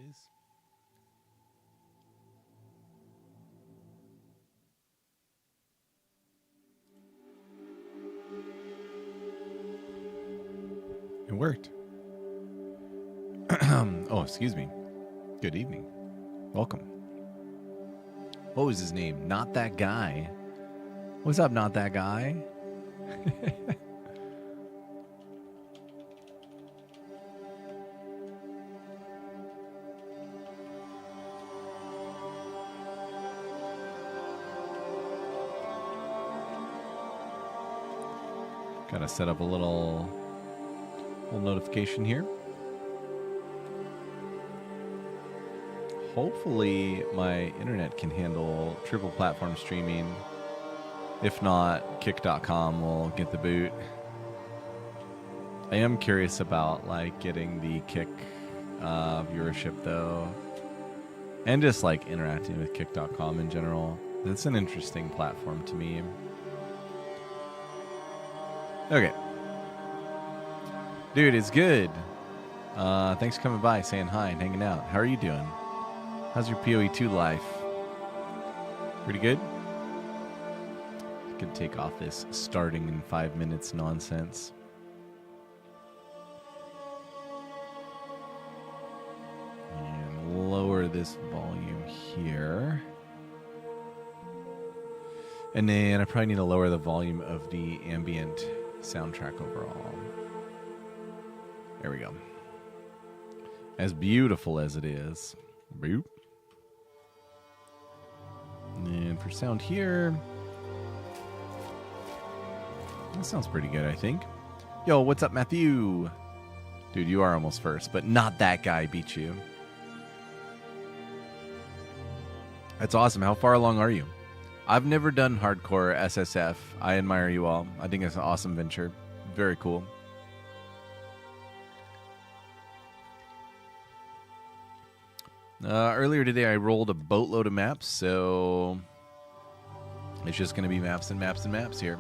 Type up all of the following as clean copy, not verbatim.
boys. It worked. Oh, excuse me. Good evening. Welcome. What was his name? Not that guy. What's up, not that guy? Gotta set up a little notification here. Hopefully my internet can handle triple platform streaming. If not, kick.com will get the boot. I am curious about like getting the Kick viewership though. And just like interacting with kick.com in general. It's an interesting platform to me. Okay. Dude, it's good. Thanks for coming by, saying hi and hanging out. How are you doing? How's your PoE2 life? Pretty good? Could take off this starting in 5 minutes nonsense. And lower this volume here. And then I probably need to lower the volume of the ambient soundtrack overall. There we go. As beautiful as it is. Boop. And for sound here, that sounds pretty good, I think. Yo, what's up, Matthew? Dude, you are almost first, but not that guy beat you. That's awesome. How far along are you? I've never done hardcore SSF. I admire you all. I think it's an awesome venture. Very cool. Earlier today, I rolled a boatload of maps, so it's just going to be maps and maps and maps here.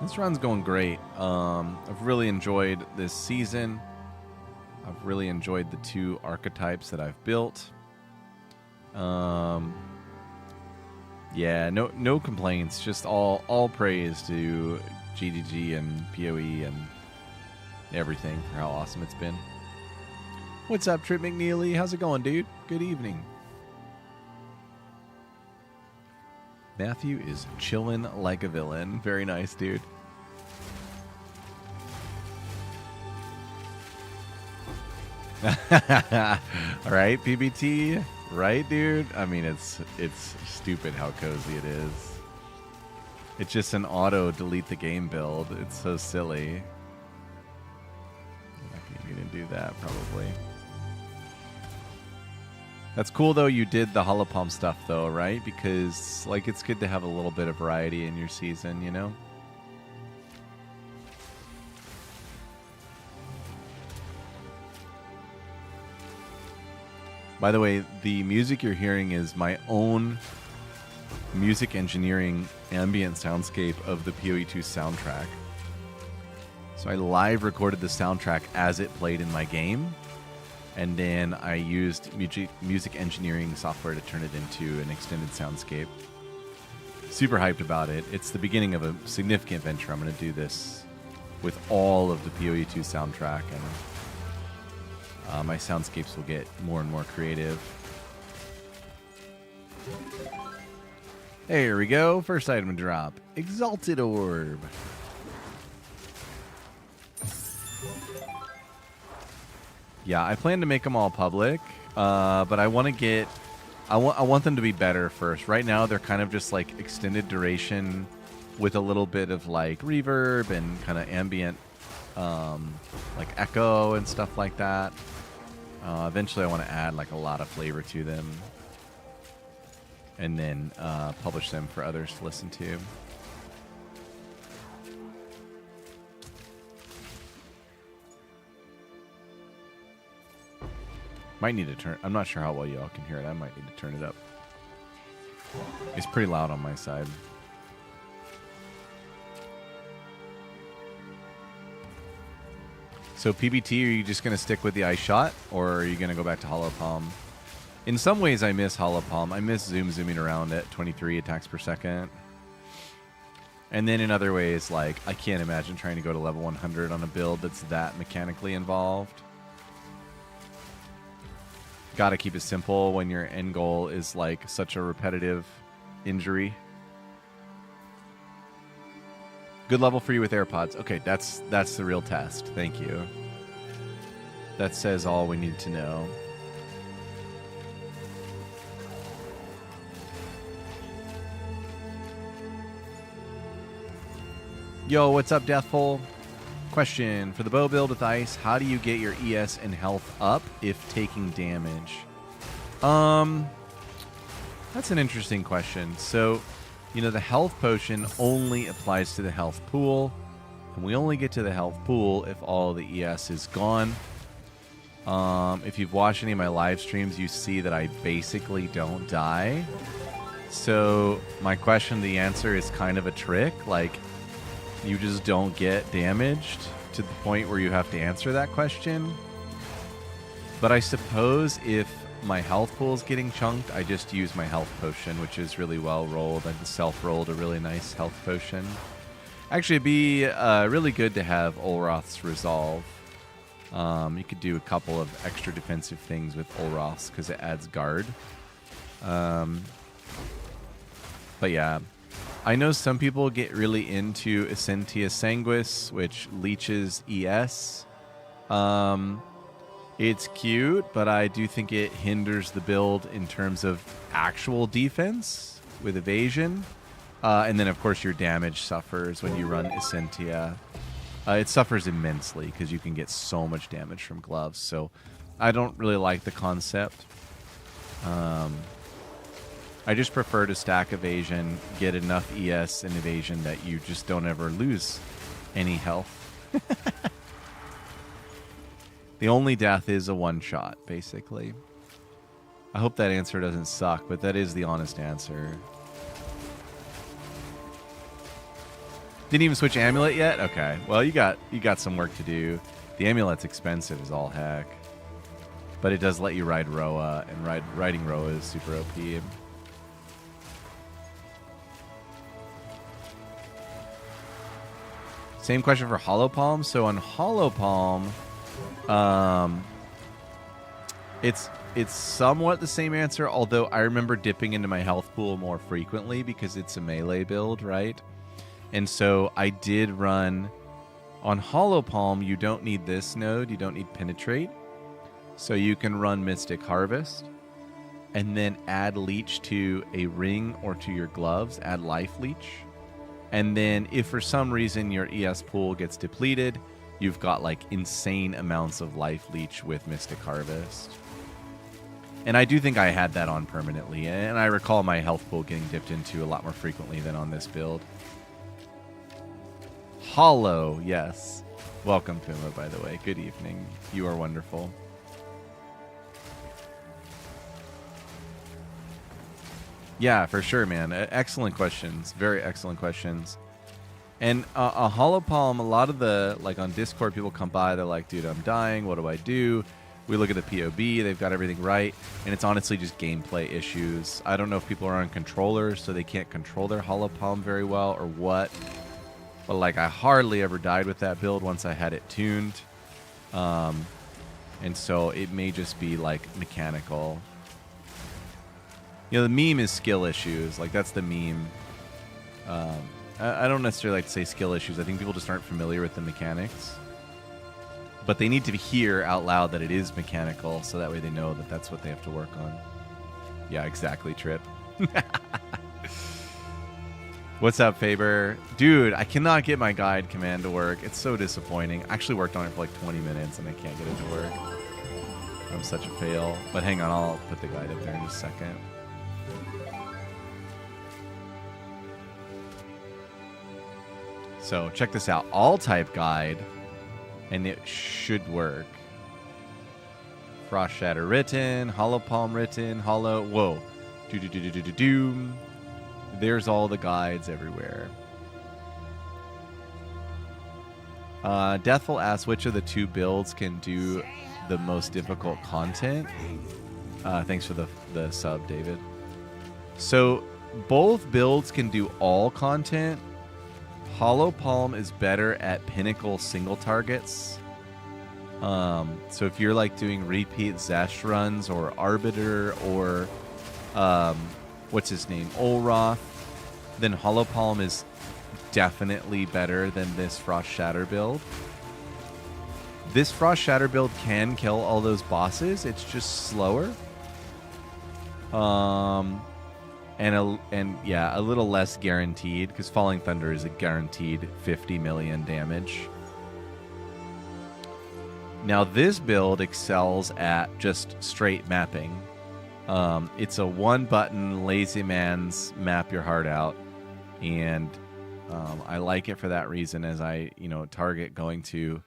This run's going great. I've really enjoyed this season. I've really enjoyed the 2 archetypes that I've built. Yeah, no complaints. Just all praise to GDG and PoE and everything for how awesome it's been. What's up, Trip McNeely? How's it going, dude? Good evening. Matthew is chilling like a villain. Very nice, dude. All right, PBT. Right, dude? I mean, it's stupid how cozy it is. It's just an auto delete the game build. It's so silly. I'm not going to do that, probably. That's cool, though, you did the holopalm stuff, though, right? Because, like, it's good to have a little bit of variety in your season, you know? By the way, the music you're hearing is my own music engineering ambient soundscape of the PoE2 soundtrack. So I live recorded the soundtrack as it played in my game. And then I used music engineering software to turn it into an extended soundscape. Super hyped about it. It's the beginning of a significant venture. I'm going to do this with all of the PoE2 soundtrack, and my soundscapes will get more and more creative. There we go. First item drop. Exalted Orb. Yeah, I plan to make them all public, but I want to get... I want them to be better first. Right now, they're kind of just like extended duration with a little bit of like reverb and kind of ambient like echo and stuff like that. Eventually, I want to add like a lot of flavor to them and then publish them for others to listen to. Might need to turn... I'm not sure how well y'all can hear it. I might need to turn it up. It's pretty loud on my side. So PBT, are you just going to stick with the Ice Shot, or are you going to go back to Hollow Palm? In some ways, I miss Hollow Palm. I miss zooming around at 23 attacks per second. And then in other ways, like, I can't imagine trying to go to level 100 on a build that's that mechanically involved. Gotta keep it simple when your end goal is, like, such a repetitive injury. Good level for you with AirPods. Okay, that's the real test. Thank you. That says all we need to know. Yo, what's up, Deathful? Question. For the bow build with ice, how do you get your ES and health up if taking damage? That's an interesting question. So, you know, the health potion only applies to the health pool, and we only get to the health pool if all the ES is gone. If you've watched any of my live streams, you see that I basically don't die. So my question, the answer is kind of a trick. Like, you just don't get damaged to the point where you have to answer that question. But I suppose if my health pool is getting chunked, I just use my health potion, which is really well rolled. I self-rolled a really nice health potion. Actually, it'd be really good to have Olroth's Resolve. You could do a couple of extra defensive things with Olroth's because it adds guard. But yeah. I know some people get really into Essentia Sanguis, which leeches ES. It's cute, but I do think it hinders the build in terms of actual defense with evasion. And then, of course, your damage suffers when you run Essentia. It suffers immensely because you can get so much damage from gloves. So I don't really like the concept. I just prefer to stack evasion, get enough ES and evasion that you just don't ever lose any health. The only death is a one-shot, basically. I hope that answer doesn't suck, but that is the honest answer. Didn't even switch Amulet yet? Okay. Well, you got some work to do. The Amulet's expensive as all heck. But it does let you ride Roa, and riding Roa is super OP. Same question for Hollow Palm. So on Hollow Palm, it's somewhat the same answer, although I remember dipping into my health pool more frequently because it's a melee build, right? And so I did run on Hollow Palm. You don't need this node. You don't need Penetrate. So you can run Mystic Harvest and then add Leech to a ring or to your gloves. Add Life Leech. And then if for some reason your ES pool gets depleted, you've got like insane amounts of Life Leech with Mystic Harvest. And I do think I had that on permanently. And I recall my health pool getting dipped into a lot more frequently than on this build. Hollow, yes. Welcome, Puma, by the way. Good evening. You are wonderful. Yeah, for sure, man. Excellent questions. Very excellent questions. And a Hollow Palm, a lot of the, like on Discord, people come by, they're like, dude, I'm dying. What do I do? We look at the POB. They've got everything right. And it's honestly just gameplay issues. I don't know if people are on controllers, so they can't control their Hollow Palm very well or what. But, like, I hardly ever died with that build once I had it tuned. And so it may just be, like, mechanical. You know, the meme is skill issues. Like, that's the meme. I don't necessarily like to say skill issues. I think people just aren't familiar with the mechanics. But they need to hear out loud that it is mechanical, so that way they know that that's what they have to work on. Yeah, exactly, Trip. What's up, Faber? Dude, I cannot get my guide command to work. It's so disappointing. I actually worked on it for like 20 minutes, and I can't get it to work. I'm such a fail. But hang on, I'll put the guide up there in a second. So check this out. All type guide, and it should work. Frost Shatter written, Hollow Palm written, Hollow. Whoa. Do. There's all the guides everywhere. Deathful asks which of the two builds can do the most difficult content. Thanks for the sub, David. So both builds can do all content. Hollow Palm is better at pinnacle single targets. So if you're like doing repeat Zesh runs or Arbiter or what's his name, Olroth, then Hollow Palm is definitely better than this Frost Shatter build. This Frost Shatter build can kill all those bosses. It's just slower. And yeah, a little less guaranteed because Falling Thunder is a guaranteed 50 million damage. Now this build excels at just straight mapping. It's a one button lazy man's map your heart out, and I like it for that reason. As I target going to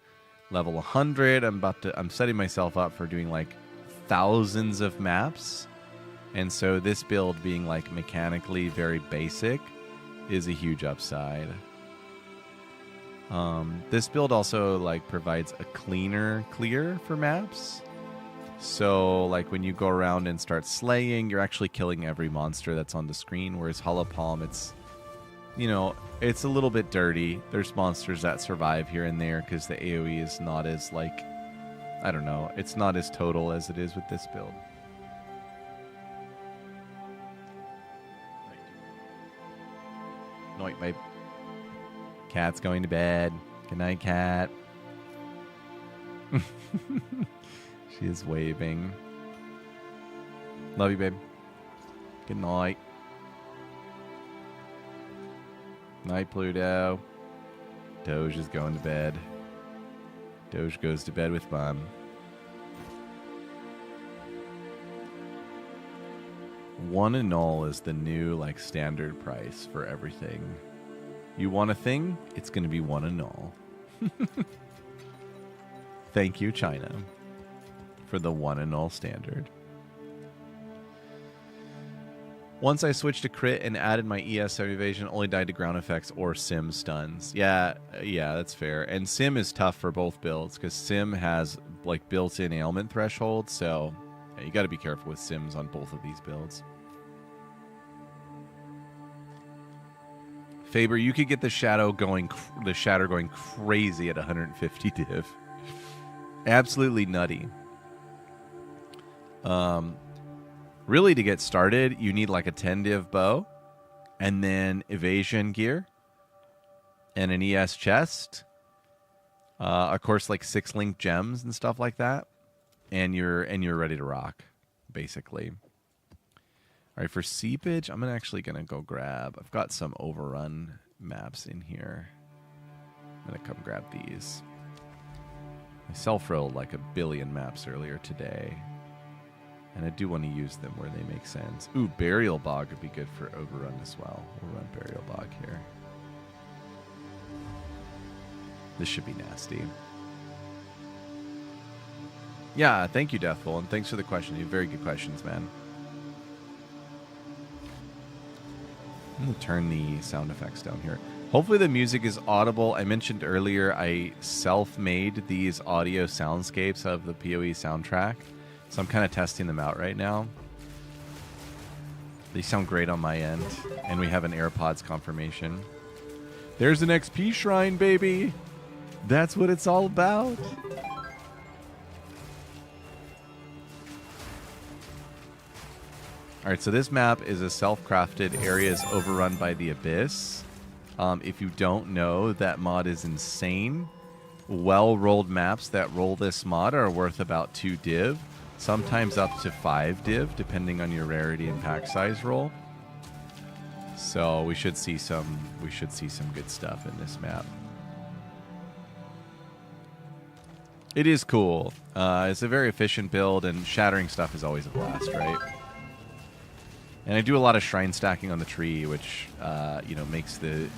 level 100, I'm setting myself up for doing like thousands of maps. And so this build being like mechanically very basic is a huge upside. This build also like provides a cleaner clear for maps. So like when you go around and start slaying, you're actually killing every monster that's on the screen. Whereas Hollow Palm, it's it's a little bit dirty. There's monsters that survive here and there because the AoE is not as like, I don't know, it's not as total as it is with this build. Night, babe. Cat's going to bed. Good night, cat. She is waving. Love you, babe. Good night. Night, Pluto. Doge is going to bed. Doge goes to bed with Mom. One and all is the new like standard price for everything. You want a thing? It's going to be one and all. Thank you, China, for the one and all standard. Once I switched to crit and added my ES7 evasion, only died to ground effects or Sim stuns. Yeah, that's fair. And Sim is tough for both builds because Sim has like built-in ailment threshold, so yeah, you got to be careful with Sims on both of these builds. Faber, you could get the shatter going crazy at 150 div. Absolutely nutty. Really, to get started, you need like a 10 div bow, and then evasion gear, and an ES chest. Of course, like 6 link gems and stuff like that, and you're ready to rock, basically. All right, for seepage, I'm actually gonna go grab. I've got some overrun maps in here. I'm gonna come grab these. I self-rolled like a billion maps earlier today, and I do want to use them where they make sense. Ooh, Burial Bog would be good for overrun as well. We'll run Burial Bog here. This should be nasty. Yeah, thank you, Deathful, and thanks for the question. You have very good questions, man. I'm going to turn the sound effects down here. Hopefully the music is audible. I mentioned earlier I self-made these audio soundscapes of the PoE soundtrack. So I'm kind of testing them out right now. They sound great on my end. And we have an AirPods confirmation. There's an XP shrine, baby. That's what it's all about. All right, so this map is a self-crafted areas overrun by the Abyss. If you don't know, that mod is insane. Well-rolled maps that roll this mod are worth about 2 div, sometimes up to 5 div, depending on your rarity and pack size roll. So we should see some good stuff in this map. It is cool. It's a very efficient build, and shattering stuff is always a blast, right? And I do a lot of shrine stacking on the tree, which makes the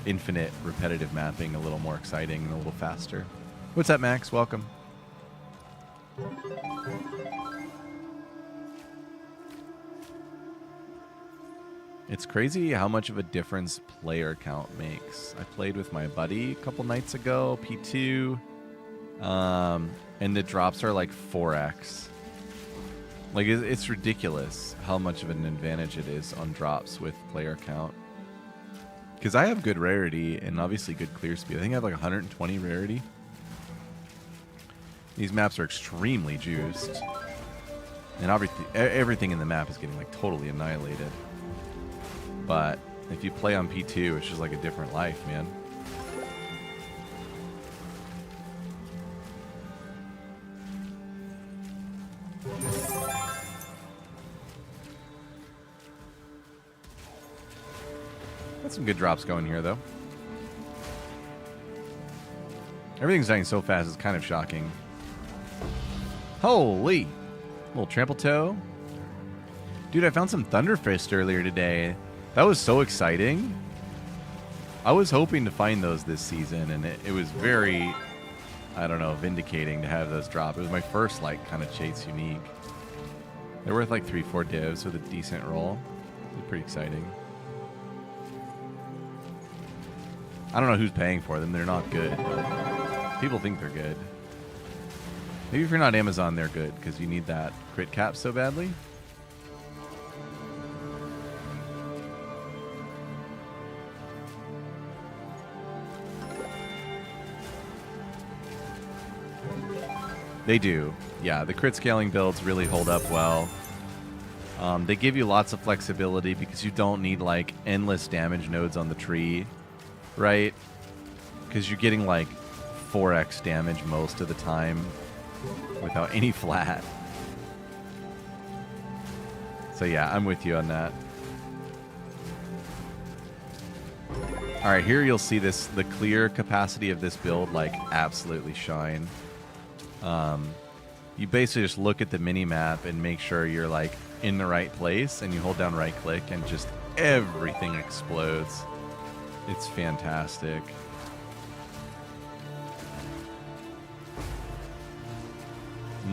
infinite repetitive mapping a little more exciting and a little faster. What's up, Max? Welcome. It's crazy how much of a difference player count makes. I played with my buddy a couple nights ago, P2, and the drops are like 4x. Like, it's ridiculous how much of an advantage it is on drops with player count. Because I have good rarity and obviously good clear speed. I think I have like 120 rarity. These maps are extremely juiced. And everything in the map is getting like totally annihilated. But if you play on P2, it's just like a different life, man. Got some good drops going here, though. Everything's dying so fast, it's kind of shocking. Holy! Little trample toe. Dude, I found some Thunderfist earlier today. That was so exciting. I was hoping to find those this season, and it was very, I don't know, vindicating to have those drop. It was my first, like, kind of chase unique. They're worth like 3-4 divs with a decent roll. It's pretty exciting. I don't know who's paying for them. They're not good, but people think they're good. Maybe if you're not Amazon, they're good, because you need that crit cap so badly. They do. Yeah, the crit scaling builds really hold up well. They give you lots of flexibility because you don't need like endless damage nodes on the tree, right? Because you're getting like 4x damage most of the time without any flat. So yeah, I'm with you on that. All right, here you'll see this, the clear capacity of this build like absolutely shine. You basically just look at the mini map and make sure you're like in the right place, and you hold down right click and just everything explodes. It's fantastic.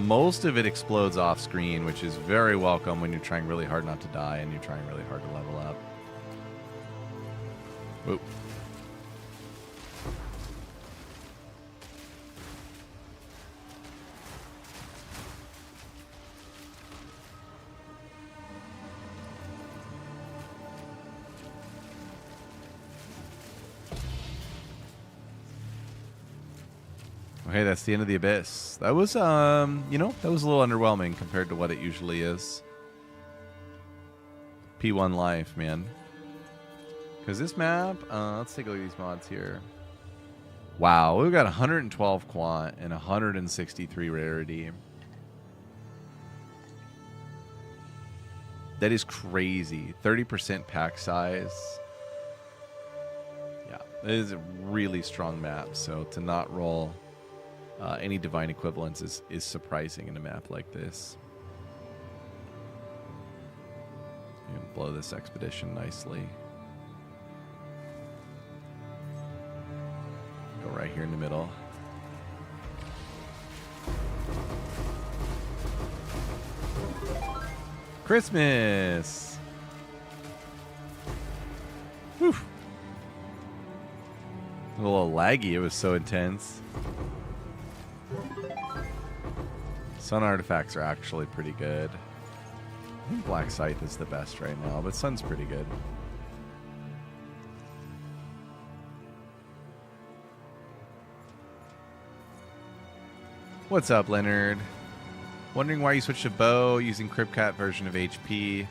Most of it explodes off screen, which is very welcome when you're trying really hard not to die and you're trying really hard to level up. Whoop. Okay, that's the end of the Abyss. That was, you know, that was a little underwhelming compared to what it usually is. P1 life, man. Because this map, let's take a look at these mods here. Wow, we've got 112 quant and 163 rarity. That is crazy. 30% pack size. Yeah, it is a really strong map, so to not roll any divine equivalents is surprising in a map like this. You can blow this expedition nicely. Go right here in the middle. Christmas! Whew. A little laggy, it was so intense. Sun artifacts are actually pretty good. I think Black Scythe is the best right now, but Sun's pretty good. What's up, Leonard? Wondering why you switched to bow using Cryptcat version of HP.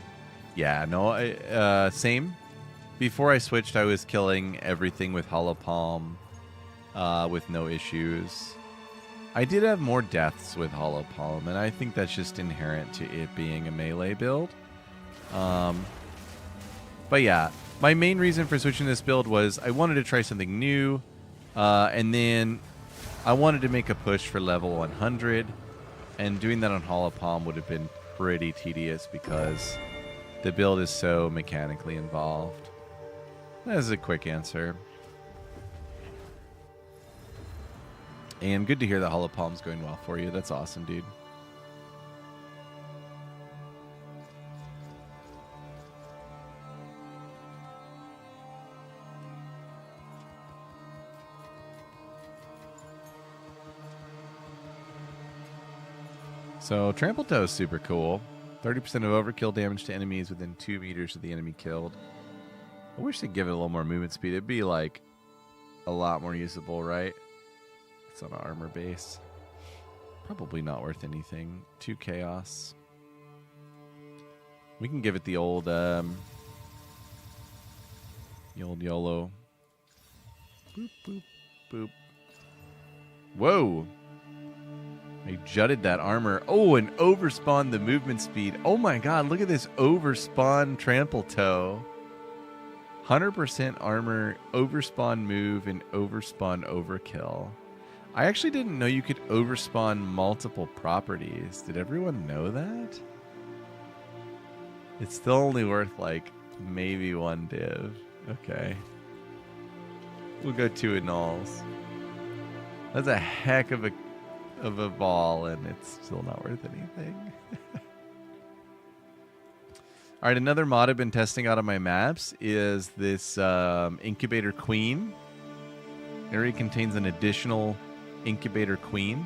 Yeah, no, same. Before I switched, I was killing everything with Hollow Palm with no issues. I did have more deaths with Hollow Palm, and I think that's just inherent to it being a melee build. But yeah, my main reason for switching this build was I wanted to try something new, and then I wanted to make a push for level 100, and doing that on Hollow Palm would have been pretty tedious because the build is so mechanically involved. That is a quick answer. And good to hear that Hollow Palm's going well for you. That's awesome, dude. So Trample Toe is super cool. 30% of overkill damage to enemies within 2 meters of the enemy killed. I wish they'd give it a little more movement speed. It'd be like a lot more usable, right? It's on an armor base. Probably not worth anything. 2 chaos. We can give it the old YOLO. Boop, boop, boop. Whoa! I jutted that armor. Oh, and overspawned the movement speed. Oh my god, look at this overspawn Trample Toe. 100% armor, overspawn move, and overspawn overkill. I actually didn't know you could overspawn multiple properties. Did everyone know that? It's still only worth like maybe 1 div. Okay. We'll go 2 in alls. That's a heck of a ball, and it's still not worth anything. All right, another mod I've been testing out on my maps is this Incubator Queen. It already contains an additional Incubator Queen.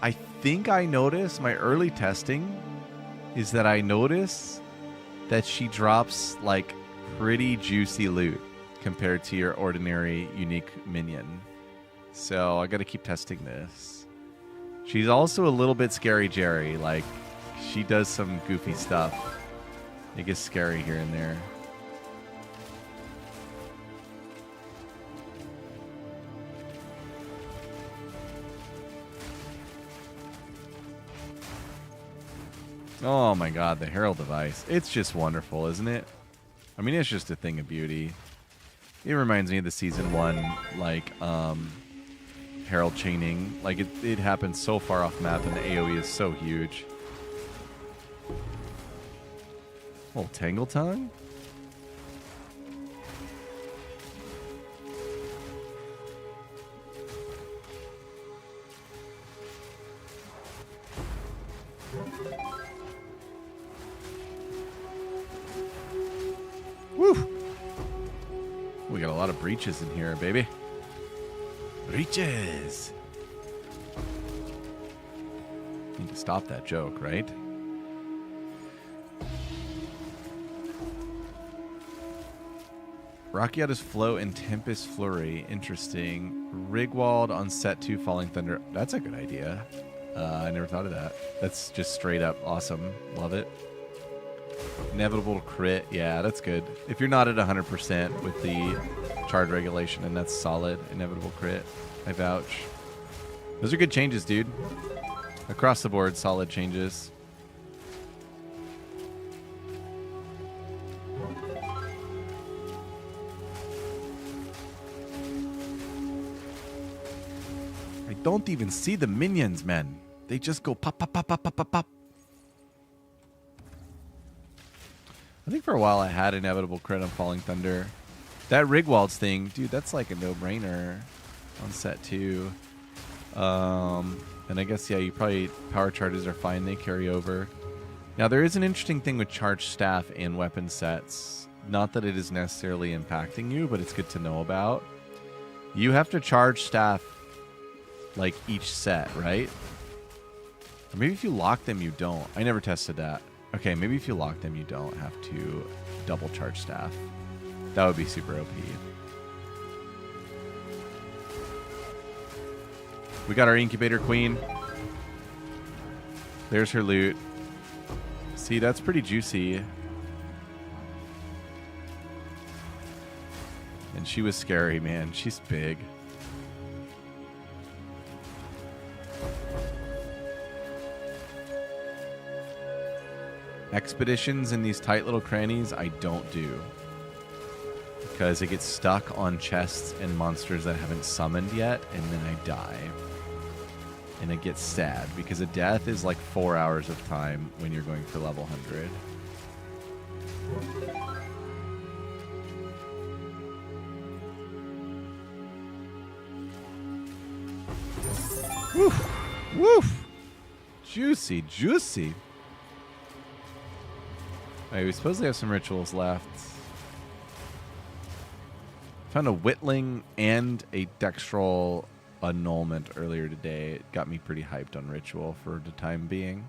I think I noticed, my early testing is that I notice that she drops like pretty juicy loot compared to your ordinary unique minion. So I got to keep testing this. She's also a little bit scary Jerry. Like, she does some goofy stuff. It gets scary here and there. Oh my god, the Herald device. It's just wonderful, isn't it? I mean, it's just a thing of beauty. It reminds me of the Season 1, like, Herald chaining. Like, it happens so far off map, and the AoE is so huge. Oh, Tangle Tongue? Woo! We got a lot of breaches in here, baby. Breaches! Need to stop that joke, right? Rakiata's Flow and Tempest Flurry. Interesting. Rigwald on set 2 Falling Thunder. That's a good idea. I never thought of that. That's just straight up awesome. Love it. Inevitable crit. Yeah, that's good. If you're not at 100% with the charge regulation, and that's solid. Inevitable crit. I vouch. Those are good changes, dude. Across the board, solid changes. I don't even see the minions, man. They just go pop, pop, pop, pop, pop, pop, pop. I think for a while I had Inevitable Crit on Falling Thunder. That Rigwald's thing, dude, that's like a no-brainer on set 2. And I guess, yeah, you probably... Power charges are fine. They carry over. Now, there is an interesting thing with charged staff and weapon sets. Not that it is necessarily impacting you, but it's good to know about. You have to charge staff like each set, right? Or maybe if you lock them, you don't. I never tested that. Okay, maybe if you lock them, you don't have to double charge staff. That would be super OP. We got our Incubator Queen. There's her loot. See, that's pretty juicy. And she was scary, man. She's big. Expeditions in these tight little crannies, I don't do. Because it gets stuck on chests and monsters that haven't summoned yet, and then I die. And it gets sad, because a death is like 4 hours of time when you're going for level 100. Woof! Woof! Juicy, juicy. Alright, we supposedly have some rituals left. Found a Whittling and a Dextral annulment earlier today. It got me pretty hyped on Ritual for the time being.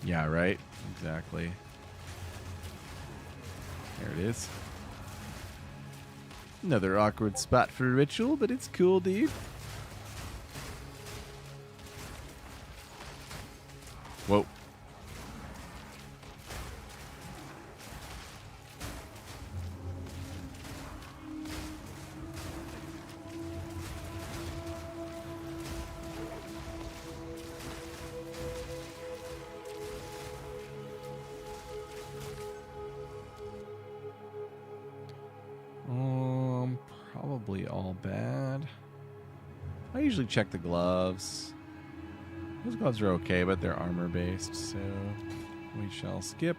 Yeah, right? Exactly. There it is. Another awkward spot for Ritual, but it's cool, dude. Whoa. Probably all bad. I usually check the gloves. Those gloves are okay, but they're armor based, so we shall skip.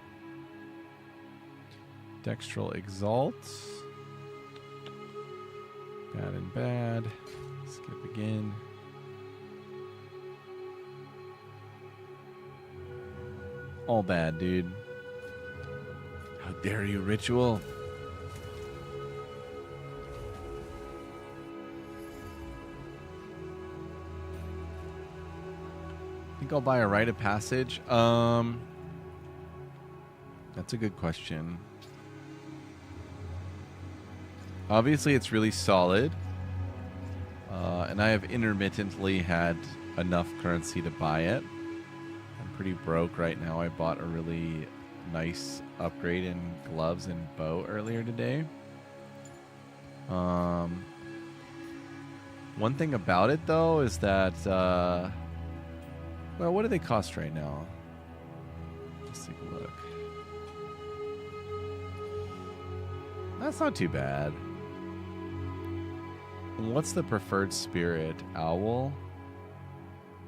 Dextral Exalt. Bad and bad. Skip again. All bad, dude. How dare you, Ritual? Think I'll buy a Rite of Passage? That's a good question. Obviously, it's really solid. And I have intermittently had enough currency to buy it. I'm pretty broke right now. I bought a really nice upgrade in gloves and bow earlier today. One thing about it, though, is that... well, what do they cost right now? Let's take a look. That's not too bad. And what's the preferred spirit? Owl?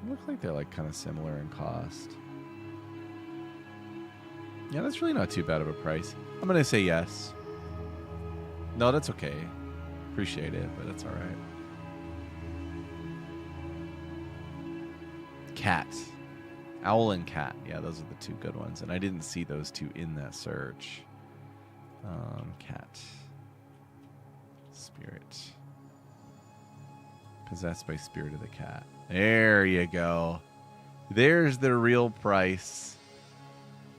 Look like they're like kind of similar in cost. Yeah, that's really not too bad of a price. I'm going to say yes. No, that's okay. Appreciate it, but that's all right. Cat. Owl and cat. Yeah, those are the two good ones. And I didn't see those two in that search. Cat. Spirit. Possessed by spirit of the cat. There you go. There's the real price.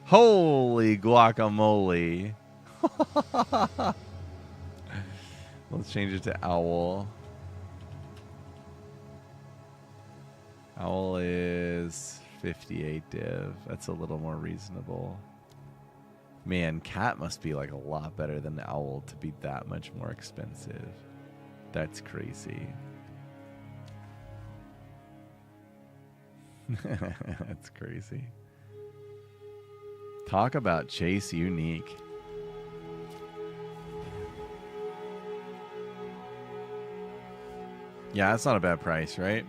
Holy guacamole. Let's change it to owl. Owl is 58 div. That's a little more reasonable. Man, cat must be like a lot better than owl to be that much more expensive. That's crazy. That's crazy. Talk about Chase Unique. Yeah, that's not a bad price, right?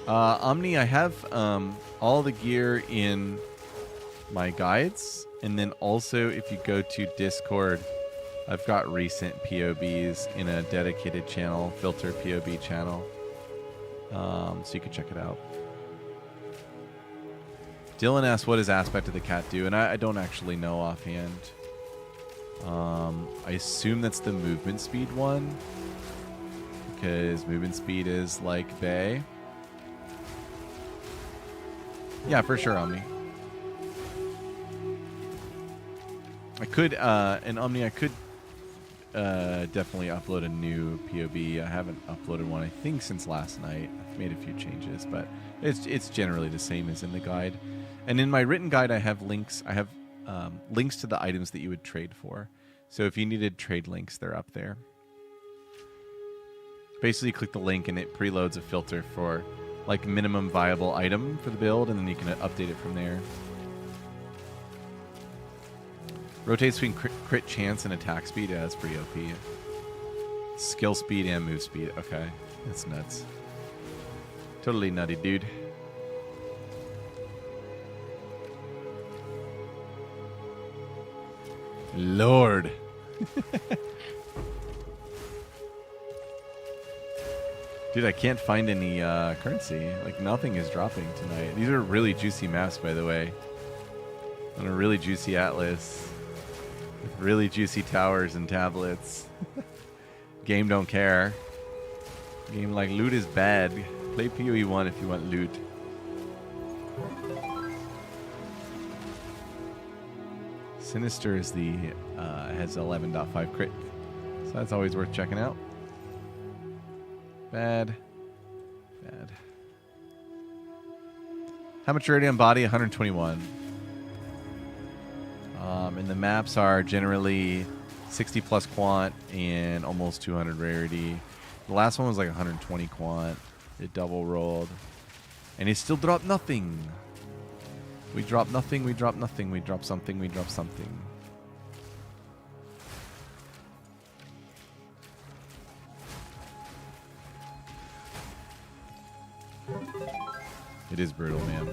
Omni, I have all the gear in my guides. And then also, if you go to Discord, I've got recent POBs in a dedicated channel, filter POB channel. So you can check it out. Dylan asked, what does Aspect of the Cat do? And I don't actually know offhand. I assume that's the movement speed one. Because movement speed is like Bay. Yeah, for sure, Omni. I could, and Omni, I could definitely upload a new POB. I haven't uploaded one, I think, since last night. I've made a few changes, but it's generally the same as in the guide. And in my written guide, I have links. I have links to the items that you would trade for. So if you needed trade links, they're up there. Basically, click the link, and it preloads a filter for like minimum viable item for the build, and then you can update it from there. Rotates between crit chance and attack speed. Yeah, that's pretty OP. Skill speed and move speed. Okay, that's nuts. Totally nutty, dude. Lord. Dude, I can't find any currency. Like, nothing is dropping tonight. These are really juicy maps, by the way. On a really juicy atlas. With really juicy towers and tablets. Game don't care. Game like, loot is bad. Play PoE 1 if you want loot. Sinister is the has 11.5 crit. So that's always worth checking out. Bad. Bad. How much rarity on body? 121. And the maps are generally 60 plus quant and almost 200 rarity. The last one was like 120 quant. It double rolled. And it still dropped nothing. We drop nothing, we drop nothing, we drop something, we drop something. It is brutal, man.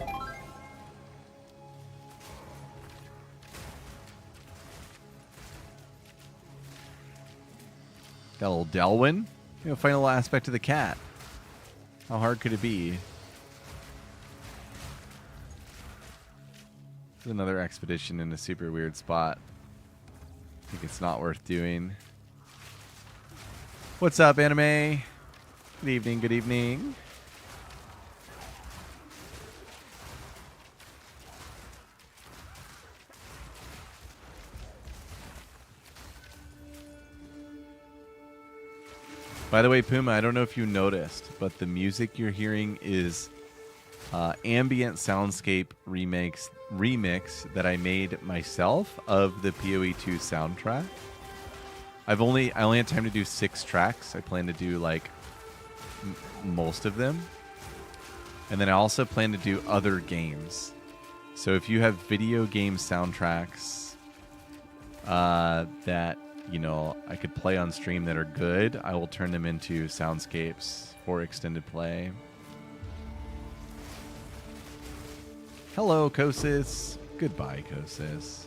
Got a little Delwyn. You know, final aspect of the cat. How hard could it be? Another expedition in a super weird spot. I think it's not worth doing. What's up, anime? Good evening, good evening. By the way, Puma, I don't know if you noticed, but the music you're hearing is ambient soundscape remix that I made myself of the PoE 2 soundtrack. I only had time to do 6 tracks. I plan to do like most of them, and then I also plan to do other games. So if you have video game soundtracks that you know I could play on stream that are good, I will turn them into soundscapes for extended play. Hello, Kosis. Goodbye, Kosis.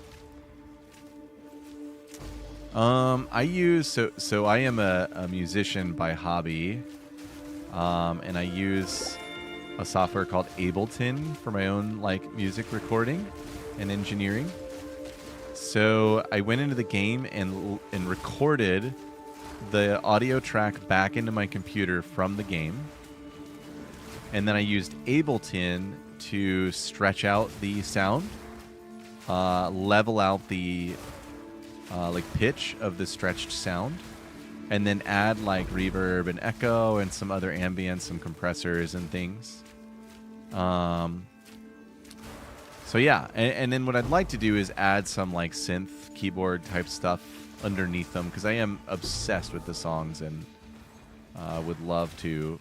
I use so I am a musician by hobby, and I use a software called Ableton for my own like music recording and engineering. So I went into the game and recorded the audio track back into my computer from the game, and then I used Ableton to stretch out the sound, level out the like pitch of the stretched sound, and then add like reverb and echo and some other ambience, some compressors and things. So yeah, and then what I'd like to do is add some like synth keyboard type stuff underneath them, because I am obsessed with the songs and would love to,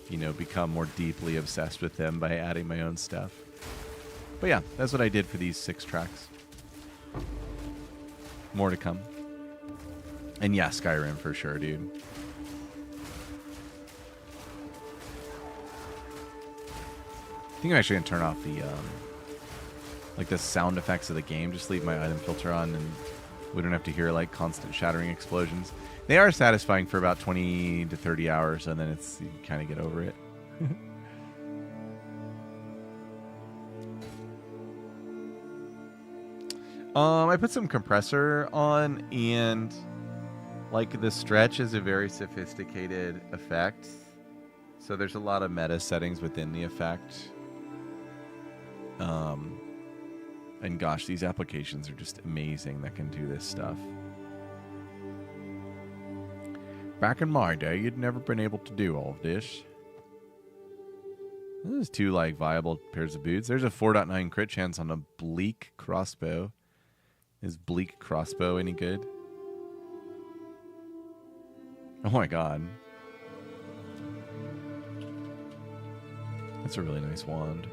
you know, become more deeply obsessed with them by adding my own stuff. But yeah, that's what I did for these 6 tracks. More to come. And yeah, Skyrim for sure, dude. I think I'm actually gonna turn off the like the sound effects of the game. Just leave my item filter on, and we don't have to hear like constant shattering explosions. They are satisfying for about 20 to 30 hours, and then it's you kind of get over it. I put some compressor on, and like the stretch is a very sophisticated effect. So there's a lot of meta settings within the effect. And gosh, these applications are just amazing that can do this stuff. Back in my day, you'd never been able to do all of this. This is 2 like viable pairs of boots. There's a 4.9 crit chance on a bleak crossbow. Is bleak crossbow any good? Oh my god. That's a really nice wand.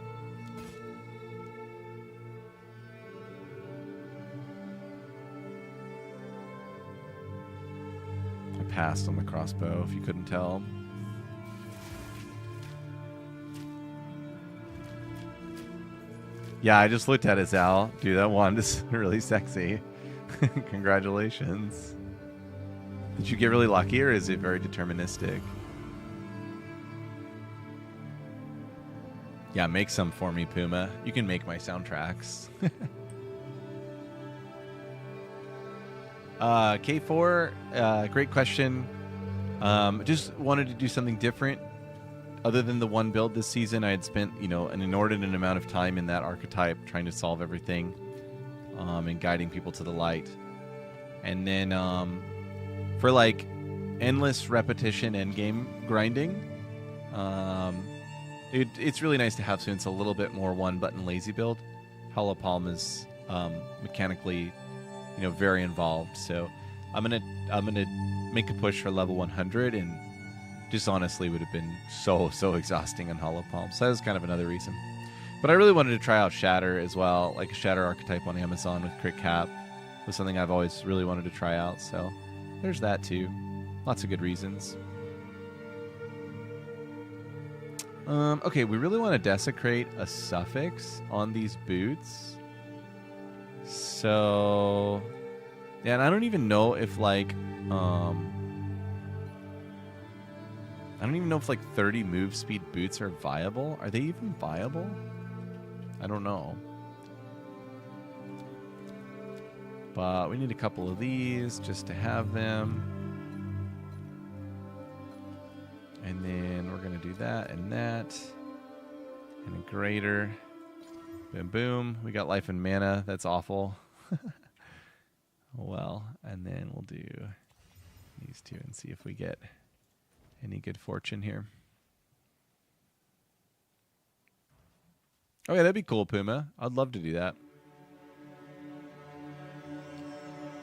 I passed on the crossbow, if you couldn't tell. Yeah, I just looked at it, Al. Dude, that wand is really sexy. Congratulations. Did you get really lucky, or is it very deterministic? Yeah, make some for me, Puma. You can make my soundtracks. K4, great question. Just wanted to do something different. Other than the one build this season, I had spent, an inordinate amount of time in that archetype trying to solve everything and guiding people to the light. And then for like endless repetition endgame grinding, it's really nice to have, so it's a little bit more one-button lazy build. Hollow Palm is mechanically, very involved. So I'm gonna make a push for level 100, and just honestly would have been so exhausting on Hollow Palm. So that was kind of another reason. But I really wanted to try out Shatter as well, like a Shatter archetype on Amazon with crit cap was something I've always really wanted to try out. So there's that too. Lots of good reasons. Okay, we really want to desecrate a suffix on these boots. So, yeah, and I don't even know if like, I don't even know if like 30 move speed boots are viable. Are they even viable? I don't know. But we need a couple of these just to have them. And then we're going to do that and that. And a greater. Boom, boom. We got life and mana. That's awful. Well, and then we'll do these two and see if we get any good fortune here. Oh, yeah, that'd be cool, Puma. I'd love to do that.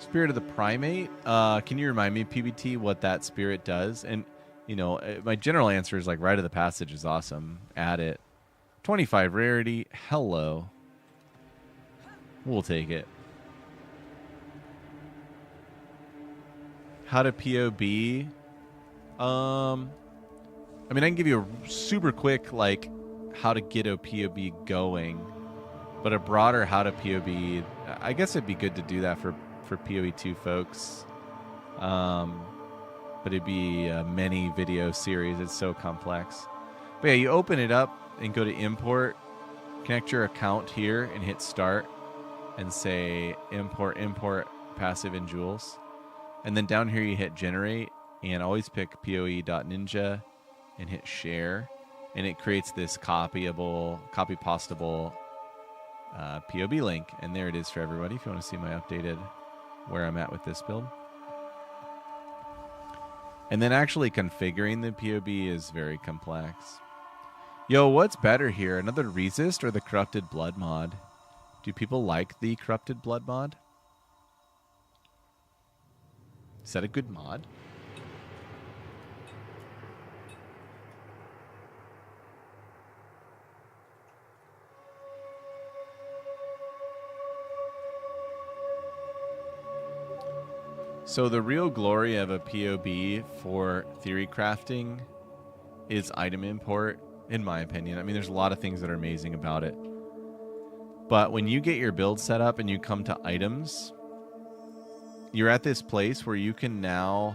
Spirit of the Primate. Can you remind me, PBT, what that spirit does? And my general answer is like Rite of the Passage is awesome. Add it. 25 rarity. Hello. We'll take it. How to POB. I mean, I can give you a super quick, like, how to get a POB going. But a broader how to POB, I guess it'd be good to do that for PoE2 folks. But it'd be a many video series. It's so complex. But yeah, you open it up and go to import, connect your account here and hit start and say import passive in Joules. And then down here you hit generate and always pick poe.ninja and hit share. And it creates this copy pastable POB link. And there it is for everybody if you want to see my updated where I'm at with this build. And then actually configuring the POB is very complex. Yo, what's better here? Another Resist or the Corrupted Blood mod? Do people like the Corrupted Blood mod? Is that a good mod? So the real glory of a POB for theory crafting is item import, in my opinion. I mean, there's a lot of things that are amazing about it. But when you get your build set up and you come to items, you're at this place where you can now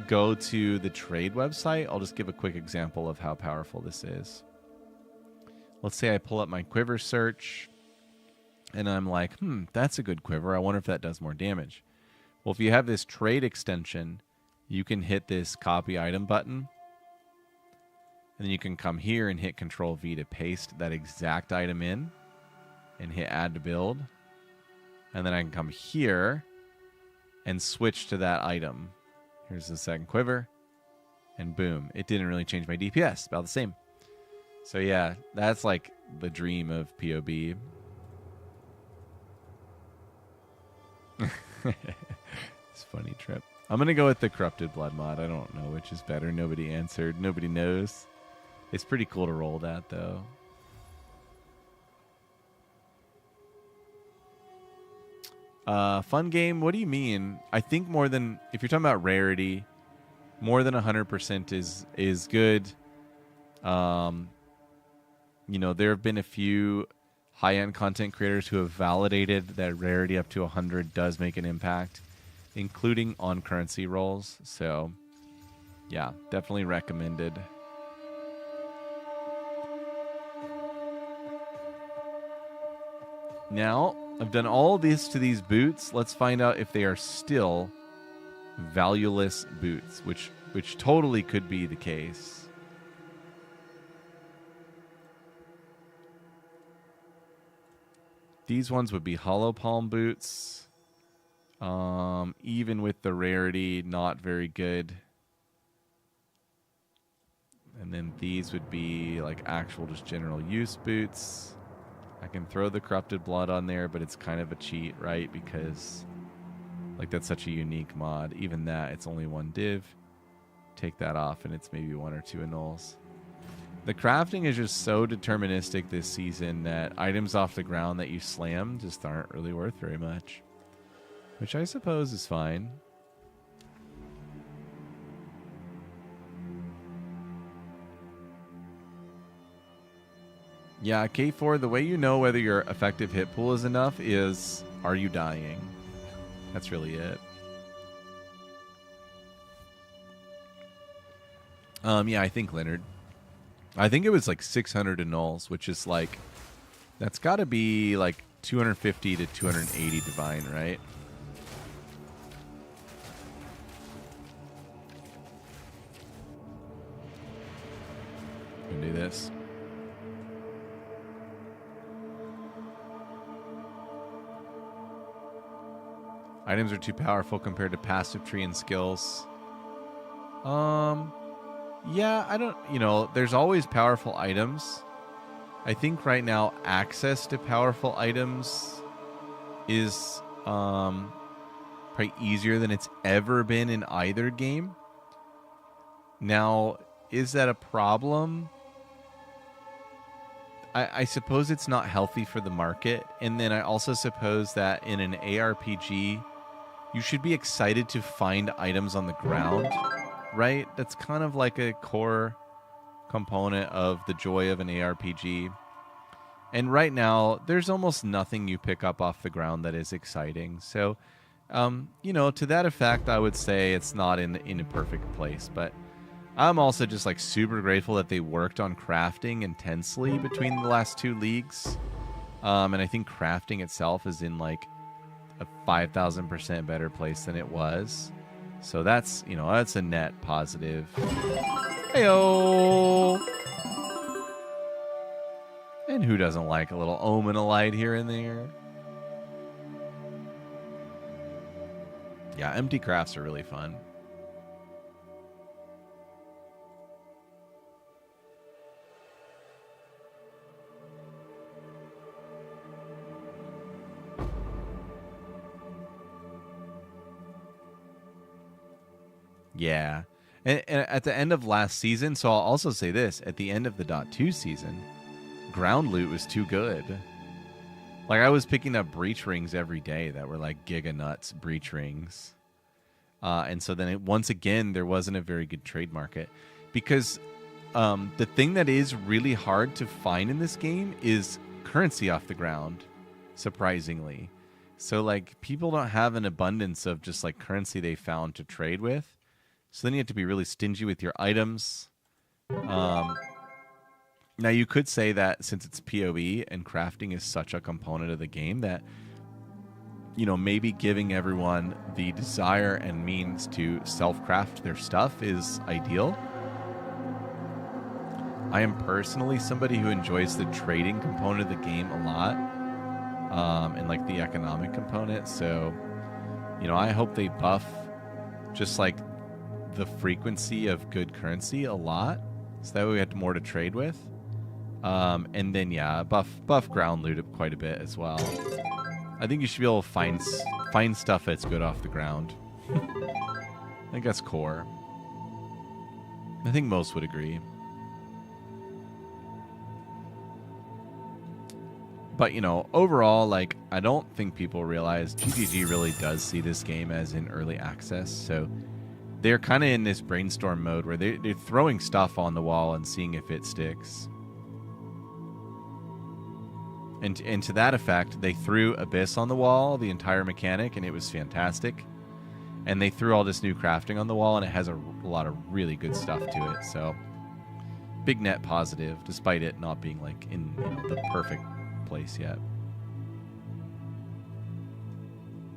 go to the trade website. I'll just give a quick example of how powerful this is. Let's say I pull up my quiver search and I'm like, that's a good quiver. I wonder if that does more damage. Well, if you have this trade extension, you can hit this copy item button. And then you can come here and hit Control V to paste that exact item in and hit add to build. And then I can come here and switch to that item. Here's the second quiver. And boom, it didn't really change my DPS. About the same. So yeah, that's like the dream of POB. It's a funny trip. I'm going to go with the Corrupted Blood mod. I don't know which is better. Nobody answered. Nobody knows. It's pretty cool to roll that, though. Fun game? What do you mean? I think more than... If you're talking about rarity, more than 100% is good. There have been a few high-end content creators who have validated that rarity up to 100 does make an impact. including on currency rolls. So, yeah, definitely recommended. Now, I've done all this to these boots. Let's find out if they are still valueless boots, which totally could be the case. These ones would be hollow palm boots. Even with the rarity, not very good. And then these would be like actual just general use boots. I can throw the corrupted blood on there, but it's kind of a cheat, right? Because like that's such a unique mod. Even that, it's only one div. Take that off and it's maybe one or two annuls. The crafting is just so deterministic this season that items off the ground that you slam just aren't really worth very much. Which I suppose is fine. Yeah, K4, the way you know whether your effective hit pool is enough is, are you dying? That's really it. Yeah, I think Leonard. I think it was like 600 annuls, which is like, that's got to be like 250 to 280 divine, right? Gonna do this. Items are too powerful compared to passive tree and skills. Yeah, I don't, there's always powerful items. I think right now access to powerful items is probably easier than it's ever been in either game. Now, is that a problem? I suppose it's not healthy for the market. And then I also suppose that in an ARPG, you should be excited to find items on the ground, right? That's kind of like a core component of the joy of an ARPG. And right now, there's almost nothing you pick up off the ground that is exciting. So, to that effect, I would say it's not in a perfect place. But I'm also just like super grateful that they worked on crafting intensely between the last two leagues. And I think crafting itself is in like a 5,000% better place than it was. So that's, that's a net positive. Heyo! And who doesn't like a little omen of light here and there? Yeah, empty crafts are really fun. Yeah. And at the end of last season, so I'll also say this, at the end of the .2 season, ground loot was too good. Like, I was picking up breach rings every day that were like giga nuts breach rings. And so then once again, there wasn't a very good trade market. Because the thing that is really hard to find in this game is currency off the ground, surprisingly. So, like, people don't have an abundance of just, like, currency they found to trade with. So then you have to be really stingy with your items. Now, you could say that since it's PoE and crafting is such a component of the game that, maybe giving everyone the desire and means to self-craft their stuff is ideal. I am personally somebody who enjoys the trading component of the game a lot, and like the economic component. So, I hope they buff just like the frequency of good currency a lot, so that way we have more to trade with. And then buff ground loot quite a bit as well. I think you should be able to find stuff that's good off the ground. I think that's core. I think most would agree. But, overall, like, I don't think people realize GGG really does see this game as in early access. So they're kind of in this brainstorm mode where they're throwing stuff on the wall and seeing if it sticks. And to that effect, they threw Abyss on the wall, the entire mechanic, and it was fantastic. And they threw all this new crafting on the wall, and it has a lot of really good stuff to it. So, big net positive, despite it not being like in the perfect place yet.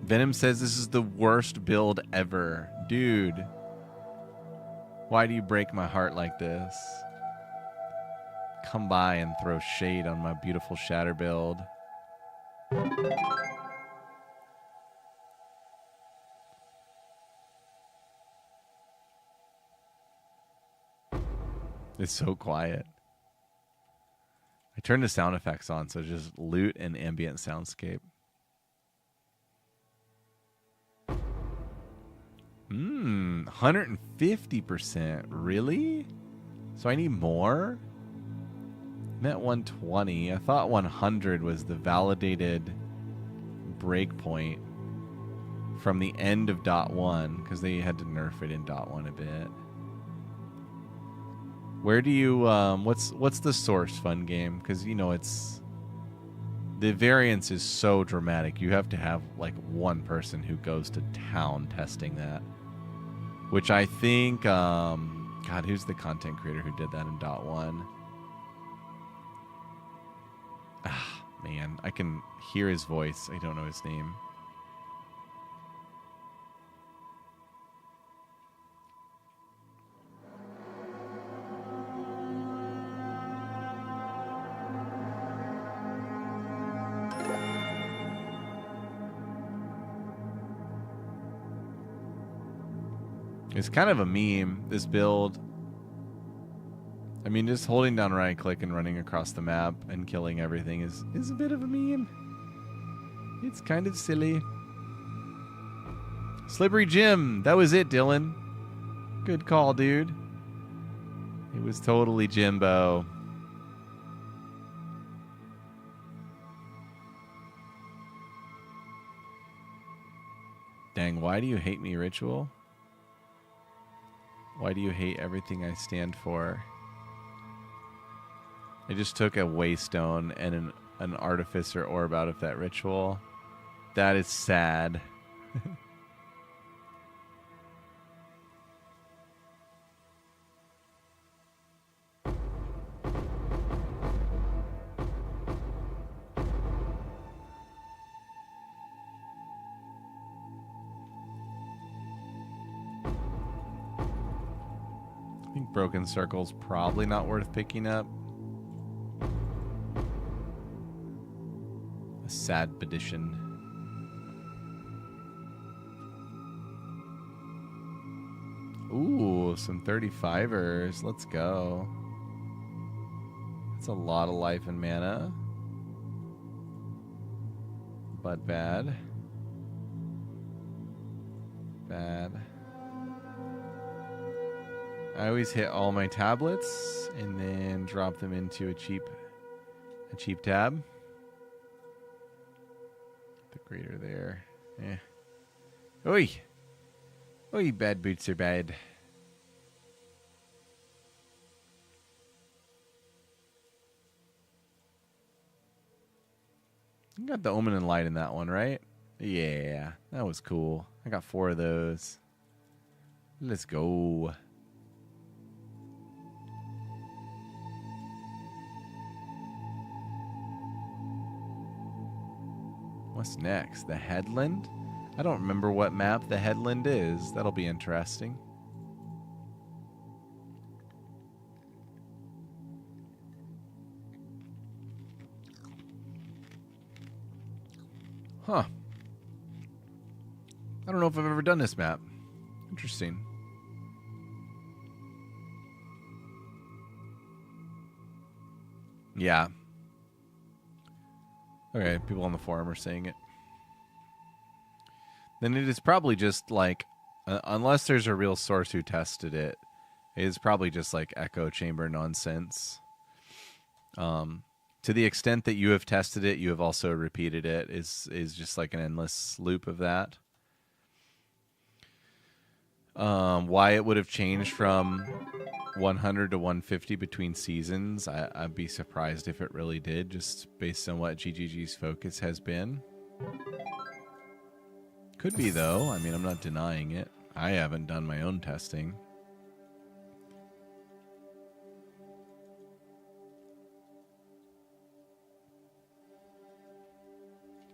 Venom says this is the worst build ever. Dude, why do you break my heart like this? Come by and throw shade on my beautiful Shatter build. It's so quiet. I turned the sound effects on, so just loot and ambient soundscape. 150%. Really? So I need more? I'm at 120. I thought 100 was the validated breakpoint from the end of .1, because they had to nerf it in .1 a bit. Where do you what's the source fun game? Because it's the variance is so dramatic. You have to have like one person who goes to town testing that. Which I think God, who's the content creator who did that in .1? Ah, man, I can hear his voice. I don't know his name. It's kind of a meme, this build. I mean, just holding down right click and running across the map and killing everything is a bit of a meme. It's kind of silly. Slippery Jim. That was it, Dylan. Good call, dude. It was totally Jimbo. Dang, why do you hate me, Ritual? Why do you hate everything I stand for? I just took a Waystone and an Artificer Orb out of that ritual. That is sad. I think Broken Circle's probably not worth picking up. A sad petition. Ooh, some 35ers. Let's go. That's a lot of life and mana. But bad. Bad. I always hit all my tablets and then drop them into a cheap tab. The greater there. Eh. Oi! Oi, bad boots are bad. You got the Omen and Light in that one, right? Yeah, that was cool. I got 4 of those. Let's go. What's next? The Headland? I don't remember what map the Headland is. That'll be interesting. Huh. I don't know if I've ever done this map. Interesting. Yeah. Okay, people on the forum are saying it. Then it is probably just like, unless there's a real source who tested it, it is probably just like echo chamber nonsense. To the extent that you have tested it, you have also repeated it, is just like an endless loop of that. Why it would have changed from 100 to 150 between seasons, I'd be surprised if it really did, just based on what GGG's focus has been. Could be, though. I mean, I'm not denying it. I haven't done my own testing.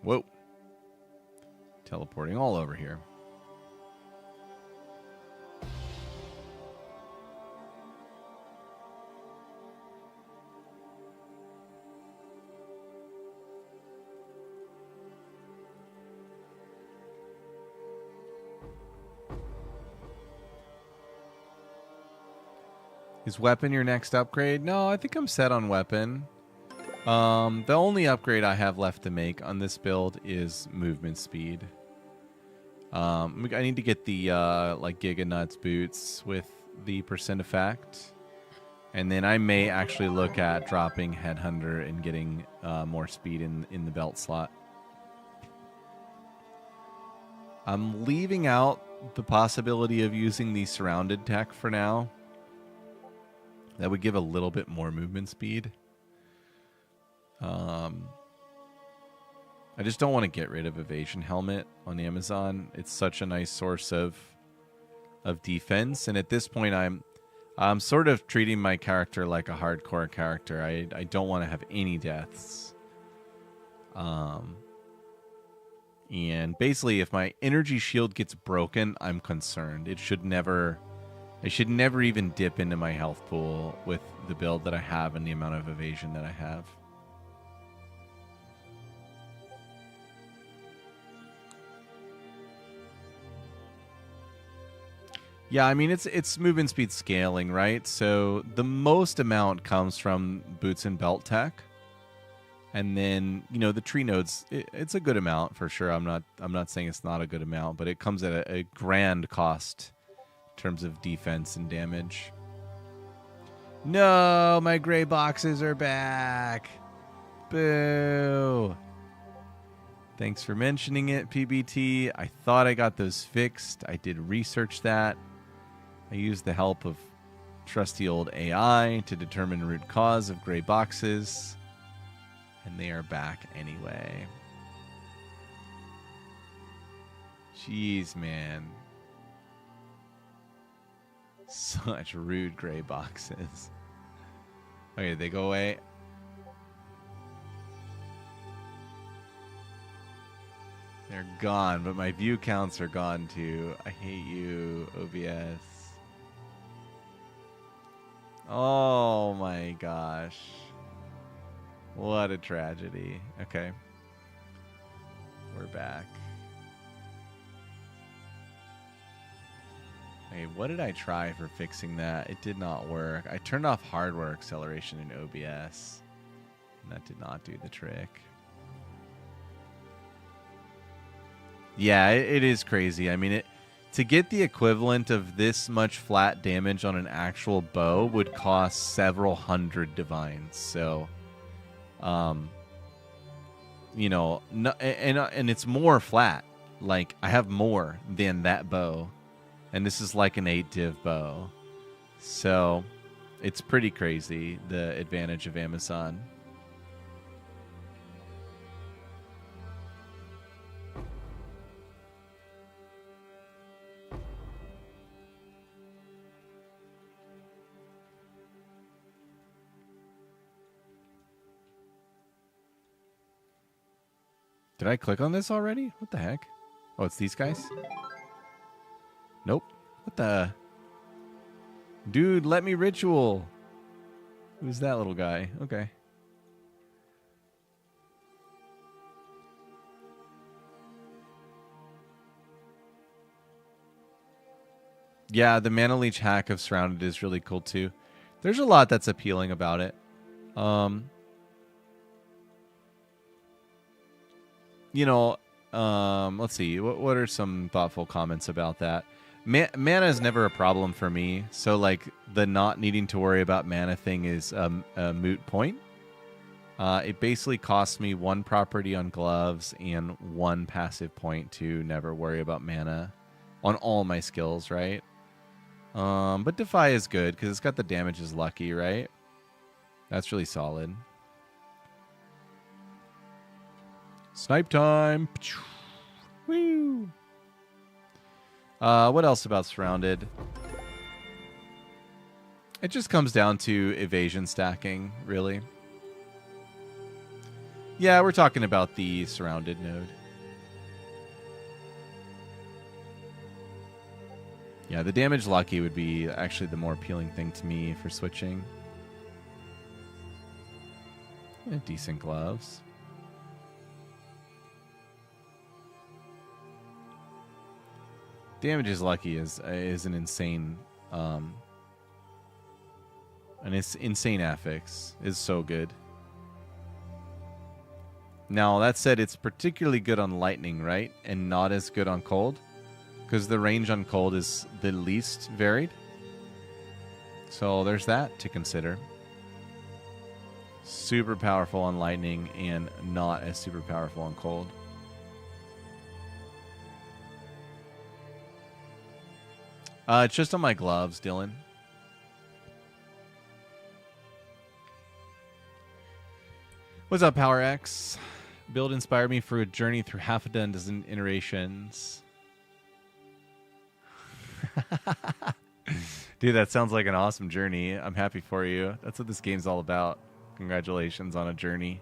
Whoa. Teleporting all over here. Is weapon your next upgrade? No, I think I'm set on weapon. The only upgrade I have left to make on this build is movement speed. I need to get the like Giga Nuts boots with the percent effect. And then I may actually look at dropping Headhunter and getting more speed in the belt slot. I'm leaving out the possibility of using the surrounded tech for now. That would give a little bit more movement speed. I just don't want to get rid of Evasion Helmet on Amazon. It's such a nice source of defense, and at this point, I'm sort of treating my character like a hardcore character. I don't want to have any deaths. And basically, if my energy shield gets broken, I'm concerned. I should never even dip into my health pool with the build that I have and the amount of evasion that I have. Yeah, I mean, it's movement speed scaling, right? So the most amount comes from boots and belt tech. And then, you know, the tree nodes, it's a good amount for sure. I'm not saying it's not a good amount, but it comes at a grand cost in terms of defense and damage. No, my gray boxes are back. Boo. Thanks for mentioning it, PBT. I thought I got those fixed. I did research that. I used the help of trusty old AI to determine root cause of gray boxes. And they are back anyway. Jeez, man. Such rude gray boxes. Okay, they go away. They're gone, but my view counts are gone too. I hate you, OBS. Oh my gosh. What a tragedy. Okay. We're back. Hey, what did I try for fixing that? It did not work. I turned off hardware acceleration in OBS. And that did not do the trick. Yeah, it is crazy. I mean, to get the equivalent of this much flat damage on an actual bow would cost several hundred divines. So, you know, and it's more flat. Like, I have more than that bow. And this is like an 8-div bow. So, it's pretty crazy, the advantage of Amazon. Did I click on this already? What the heck? Oh, it's these guys? Nope. What the? Dude, let me ritual. Who's that little guy? Okay. Yeah, the Mana Leech hack of Surrounded is really cool too. There's a lot that's appealing about it. You know, let's see. What are some thoughtful comments about that? Mana is never a problem for me. So, like, the not needing to worry about mana thing is a moot point. It basically costs me 1 property on gloves and 1 passive point to never worry about mana on all my skills, right? But Defy is good because it's got the damage is lucky, right? That's really solid. Snipe time. Woo. What else about Surrounded? It just comes down to evasion stacking, really. Yeah, we're talking about the Surrounded node. Yeah, the damage lucky would be actually the more appealing thing to me for switching. Decent gloves. Damage is lucky is an insane insane affix. Is so good. Now that said, it's particularly good on lightning, right? And not as good on cold. Because the range on cold is the least varied. So there's that to consider. Super powerful on lightning and not as super powerful on cold. It's just on my gloves, Dylan. What's up, Power X? Build inspired me for a journey through half a dozen iterations. Dude, that sounds like an awesome journey. I'm happy for you. That's what this game's all about. Congratulations on a journey.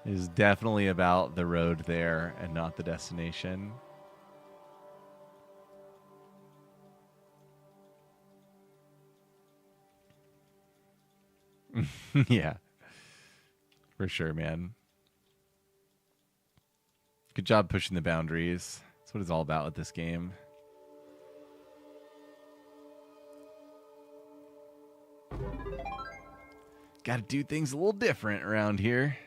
It is definitely about the road there and not the destination. Yeah. For sure, man. Good job pushing the boundaries. That's what it's all about with this game. Got to do things a little different around here.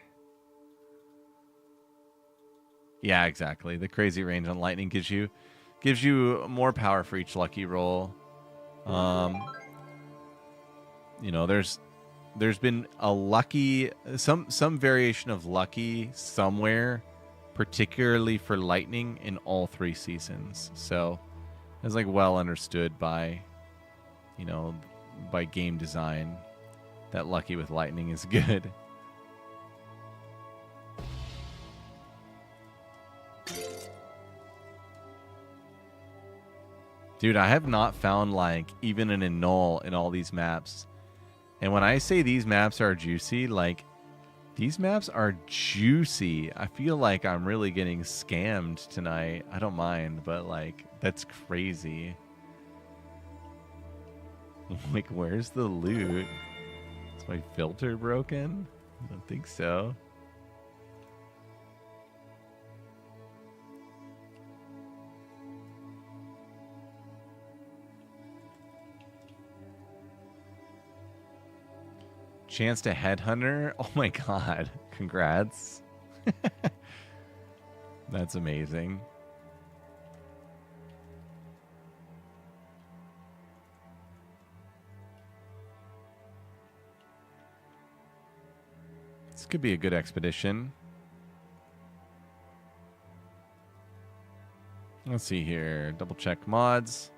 Yeah, exactly. The crazy range on lightning gives you more power for each lucky roll. You know, there's been a lucky some variation of lucky somewhere, particularly for lightning in all 3 seasons. So it's like well understood by, you know, by game design that lucky with lightning is good. Dude, I have not found like even an annul in all these maps. And when I say these maps are juicy, like these maps are juicy. I feel like I'm really getting scammed tonight. I don't mind, but like that's crazy. Like, where's the loot? Is my filter broken? I don't think so. Chance to headhunter? Oh my god. Congrats. That's amazing. This could be a good expedition. Let's see here. Double check mods.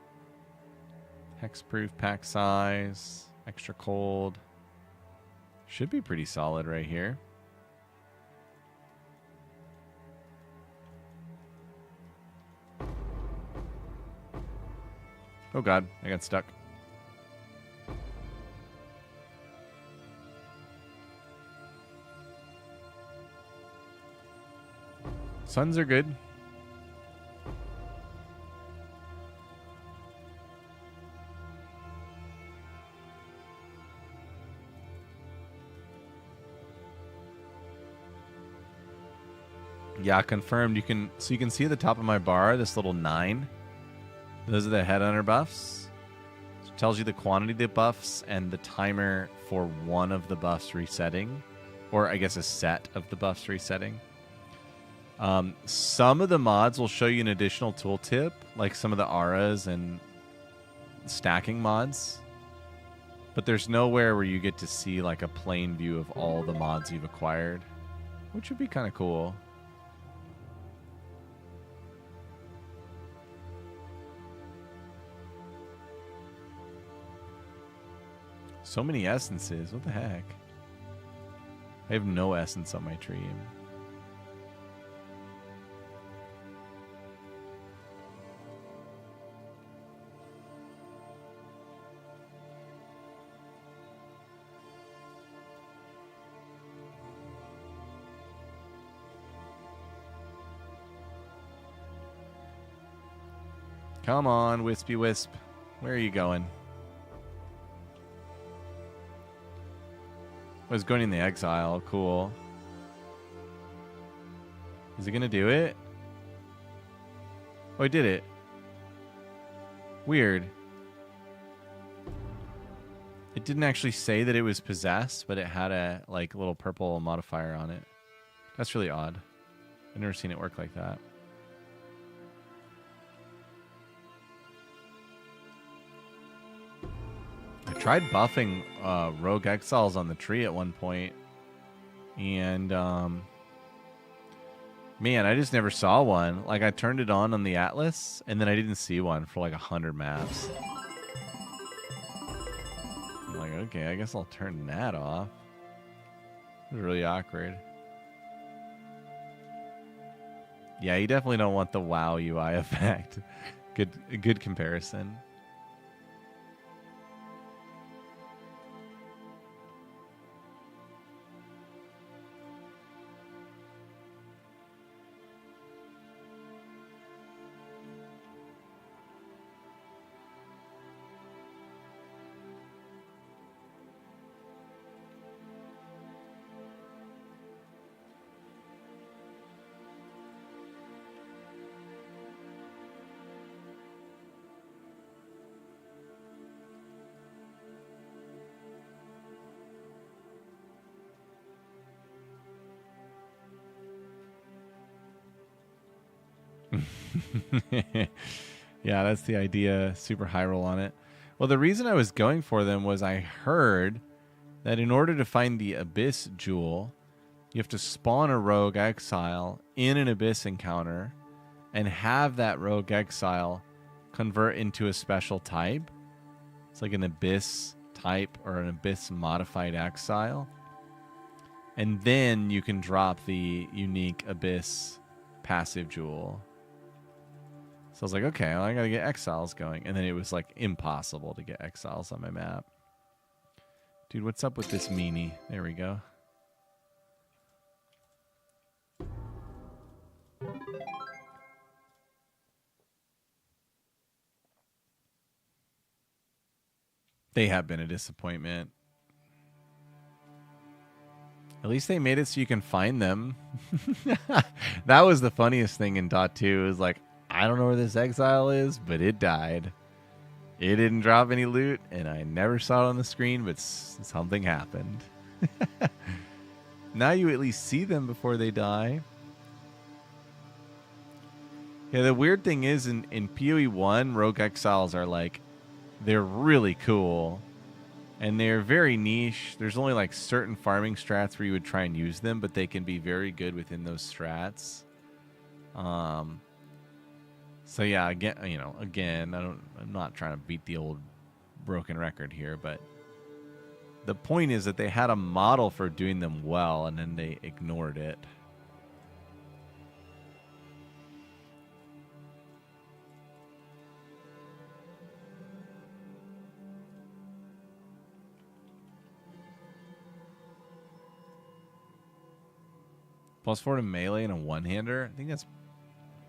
Hexproof pack size. Extra cold. Should be pretty solid right here. Oh god, I got stuck. Suns are good. Yeah, confirmed. You can see at the top of my bar this little 9. Those are the headhunter buffs. So it tells you the quantity of the buffs and the timer for one of the buffs resetting, or I guess a set of the buffs resetting. Some of the mods will show you an additional tooltip, like some of the auras and stacking mods. But there's nowhere where you get to see like a plain view of all the mods you've acquired, which would be kind of cool. So many essences. What the heck? I have no essence on my tree. Come on, Wispy Wisp. Where are you going? I was going in the exile. Cool. Is he going to do it? Oh, he did it. Weird. It didn't actually say that it was possessed, but it had a like little purple modifier on it. That's really odd. I've never seen it work like that. I tried buffing Rogue Exiles on the tree at one point, and man, I just never saw one. Like, I turned it on the Atlas, and then I didn't see one for like 100 maps. I'm like, okay, I guess I'll turn that off. It was really awkward. Yeah, you definitely don't want the WoW UI effect. Good comparison. Yeah, that's the idea. Super high roll on it. Well, the reason I was going for them was I heard that in order to find the Abyss Jewel, you have to spawn a Rogue Exile in an Abyss encounter and have that Rogue Exile convert into a special type. It's like an Abyss type or an Abyss modified Exile. And then you can drop the unique Abyss passive jewel. So I was like, okay, well, I got to get exiles going. And then it was like impossible to get exiles on my map. Dude, what's up with this meanie? There we go. They have been a disappointment. At least they made it so you can find them. That was the funniest thing in Dot 2. Is like, I don't know where this exile is, but it died. It didn't drop any loot, and I never saw it on the screen, but something happened. Now you at least see them before they die. Yeah, the weird thing is in PoE 1, Rogue Exiles are like, they're really cool. And they're very niche. There's only like certain farming strats where you would try and use them, but they can be very good within those strats. So yeah, again, I'm not trying to beat the old broken record here, but the point is that they had a model for doing them well, and then they ignored it. +4 to melee and a one-hander. I think that's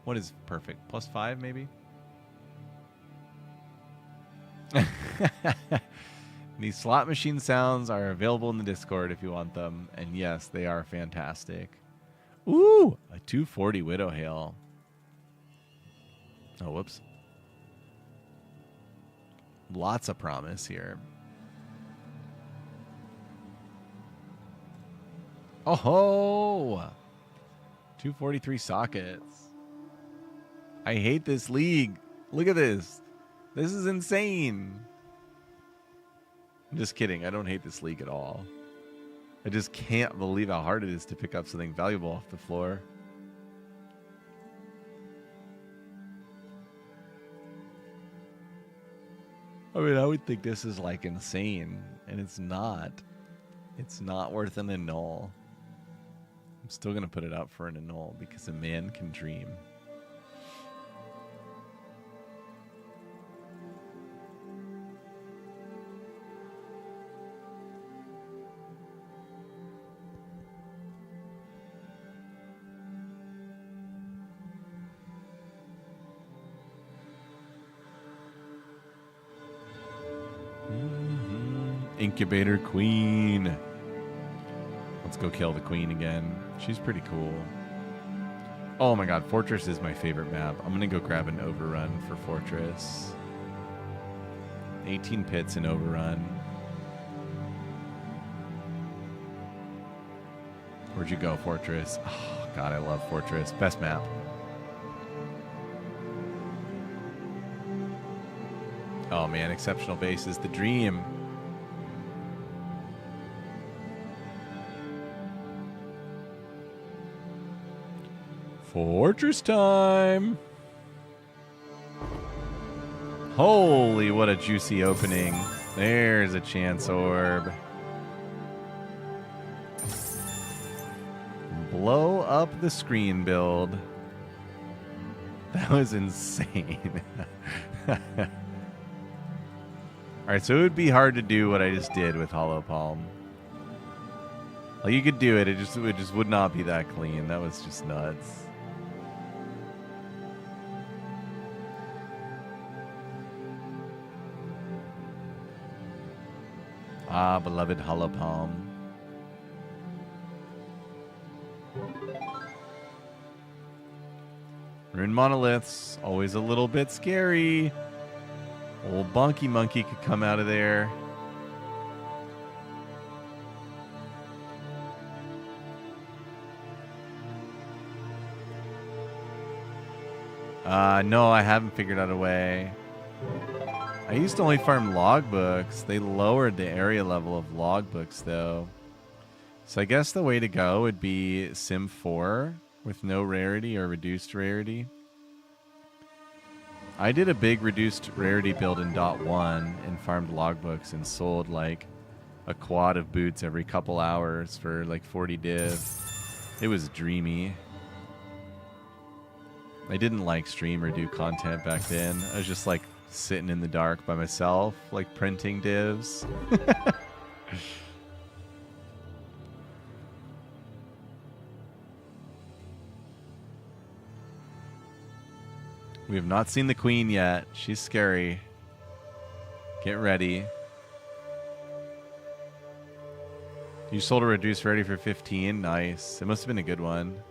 what is perfect. +5 maybe. These slot machine sounds are available in the Discord if you want them. And yes, they are fantastic. Ooh, a 240 Widow Hail. Oh, whoops. Lots of promise here. Oh ho! 243 sockets. I hate this league. Look at this. This is insane. I'm just kidding. I don't hate this league at all. I just can't believe how hard it is to pick up something valuable off the floor. I mean, I would think this is like insane, and it's not. It's not worth an annul. I'm still going to put it up for an annul because a man can dream. Incubator Queen. Let's go kill the queen again. She's pretty cool. Oh my god, Fortress is my favorite map. I'm gonna go grab an overrun for Fortress. 18 pits in overrun. Where'd you go, Fortress? Oh god, I love Fortress. Best map. Oh man, exceptional base is the dream. Fortress time. Holy, what a juicy opening. There's a chance orb. Blow up the screen build. That was insane. Alright, so it would be hard to do what I just did with Hollow Palm. Like, you could do it, it just would not be that clean. That was just nuts. Ah, beloved Hollow Palm. Rune monoliths, always a little bit scary. Old Bonky Monkey could come out of there. No, I haven't figured out a way. I used to only farm logbooks. They lowered the area level of logbooks, though. So I guess the way to go would be Sim 4 with no rarity or reduced rarity. I did a big reduced rarity build in .1 and farmed logbooks and sold like a quad of boots every couple hours for like 40 div. It was dreamy. I didn't like stream or do content back then. I was just like sitting in the dark by myself, like printing divs. We have not seen the queen yet. She's scary. Get ready. You sold a reduced rarity for 15. Nice. It must have been a good one.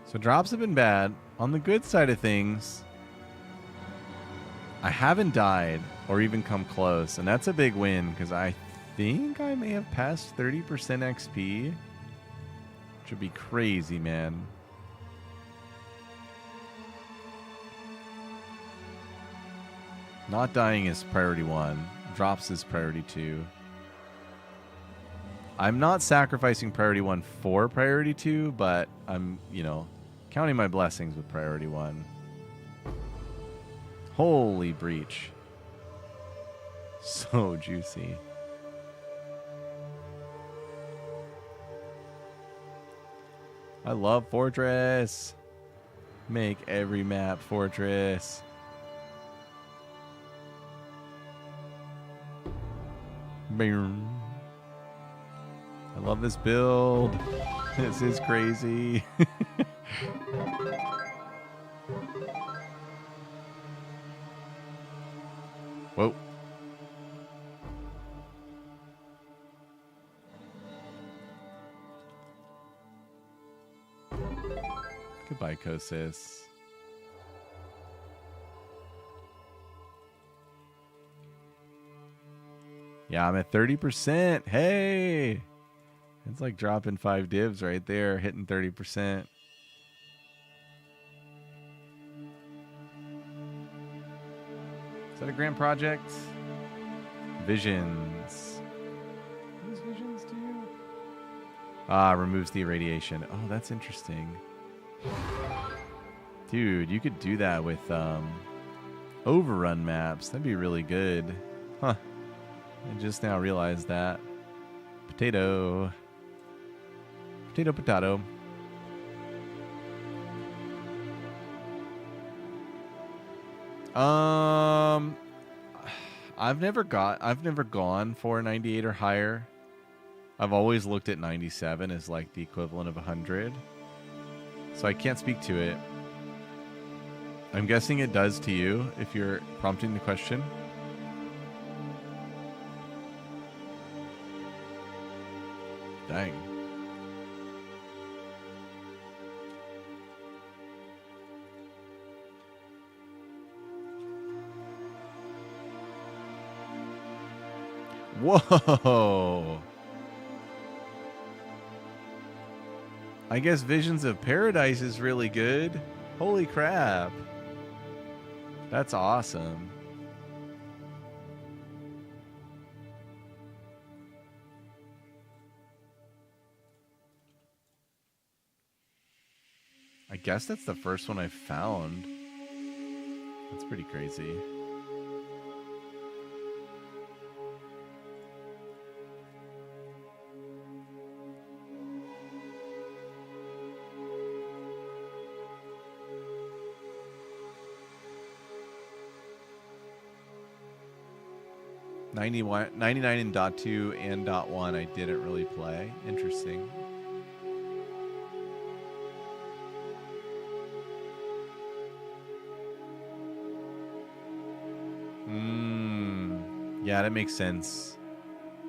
So drops have been bad. On the good side of things, I haven't died or even come close. And that's a big win because I think I may have passed 30% XP. Which would be crazy, man. Not dying is priority 1. Drops is priority 2. I'm not sacrificing priority 1 for priority 2, but I'm, you know, counting my blessings with priority 1. Holy breach. So juicy. I love Fortress. Make every map Fortress. Boom. I love this build. This is crazy. Whoa. Goodbye, Kosis. Yeah, I'm at 30%. Hey! It's like dropping 5 divs right there, hitting 30%. Is that a grand project? Visions. What does Visions do? Ah, removes the irradiation. Oh, that's interesting. Dude, you could do that with overrun maps. That'd be really good. Huh. I just now realized that. Potato. Potato, potato. I've never gone for 98 or higher. I've always looked at 97 as like the equivalent of 100. So I can't speak to it. I'm guessing it does to you if you're prompting the question. Dang. Whoa. I guess Visions of Paradise is really good. Holy crap. That's awesome. I guess that's the first one I found. That's pretty crazy. .99 and .2 and .1 I didn't really play. Interesting. Yeah, that makes sense.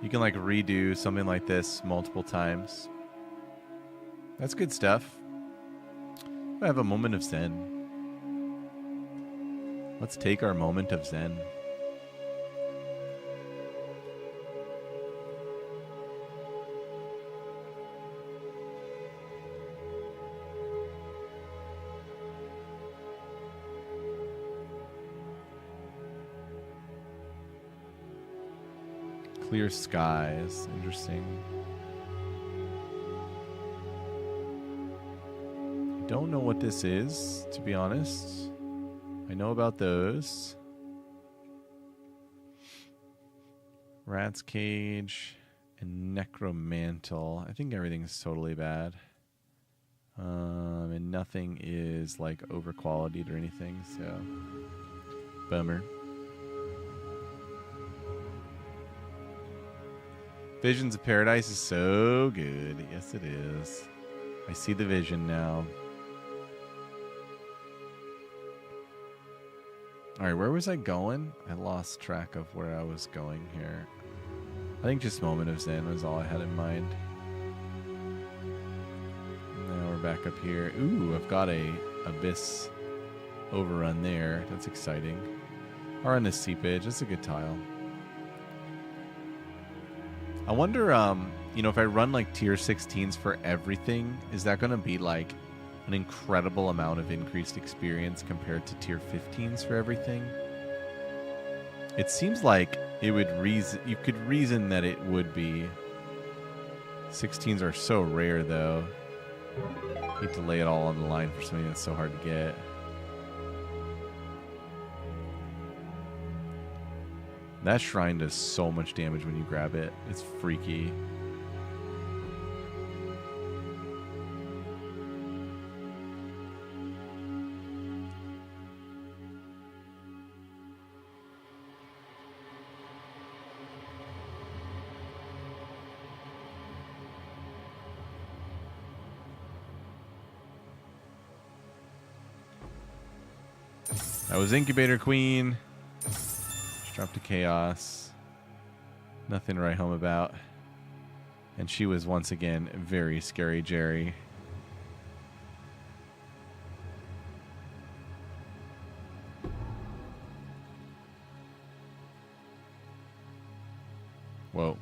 You can like redo something like this multiple times. That's good stuff. I have a moment of zen. Let's take our moment of zen. Clear skies. Interesting. I don't know what this is, to be honest. I know about those. Rat's Cage and Necromantle. I think everything's totally bad. And nothing is like overqualityed or anything, so bummer. Visions of Paradise is so good. Yes, it is. I see the vision now. All right, where was I going? I lost track of where I was going here. I think just Moment of Zen was all I had in mind. Now we're back up here. Ooh, I've got a Abyss overrun there. That's exciting. Or on the seepage. That's a good tile. I wonder, you know, if I run like tier 16s for everything, is that going to be like an incredible amount of increased experience compared to tier 15s for everything? It seems like it would you could reason that it would be. 16s are so rare, though. Hate to lay it all on the line for something that's so hard to get. That shrine does so much damage when you grab it. It's freaky. That was Incubator Queen. Dropped to Chaos. Nothing to write home about. And she was once again very scary Jerry. Whoa.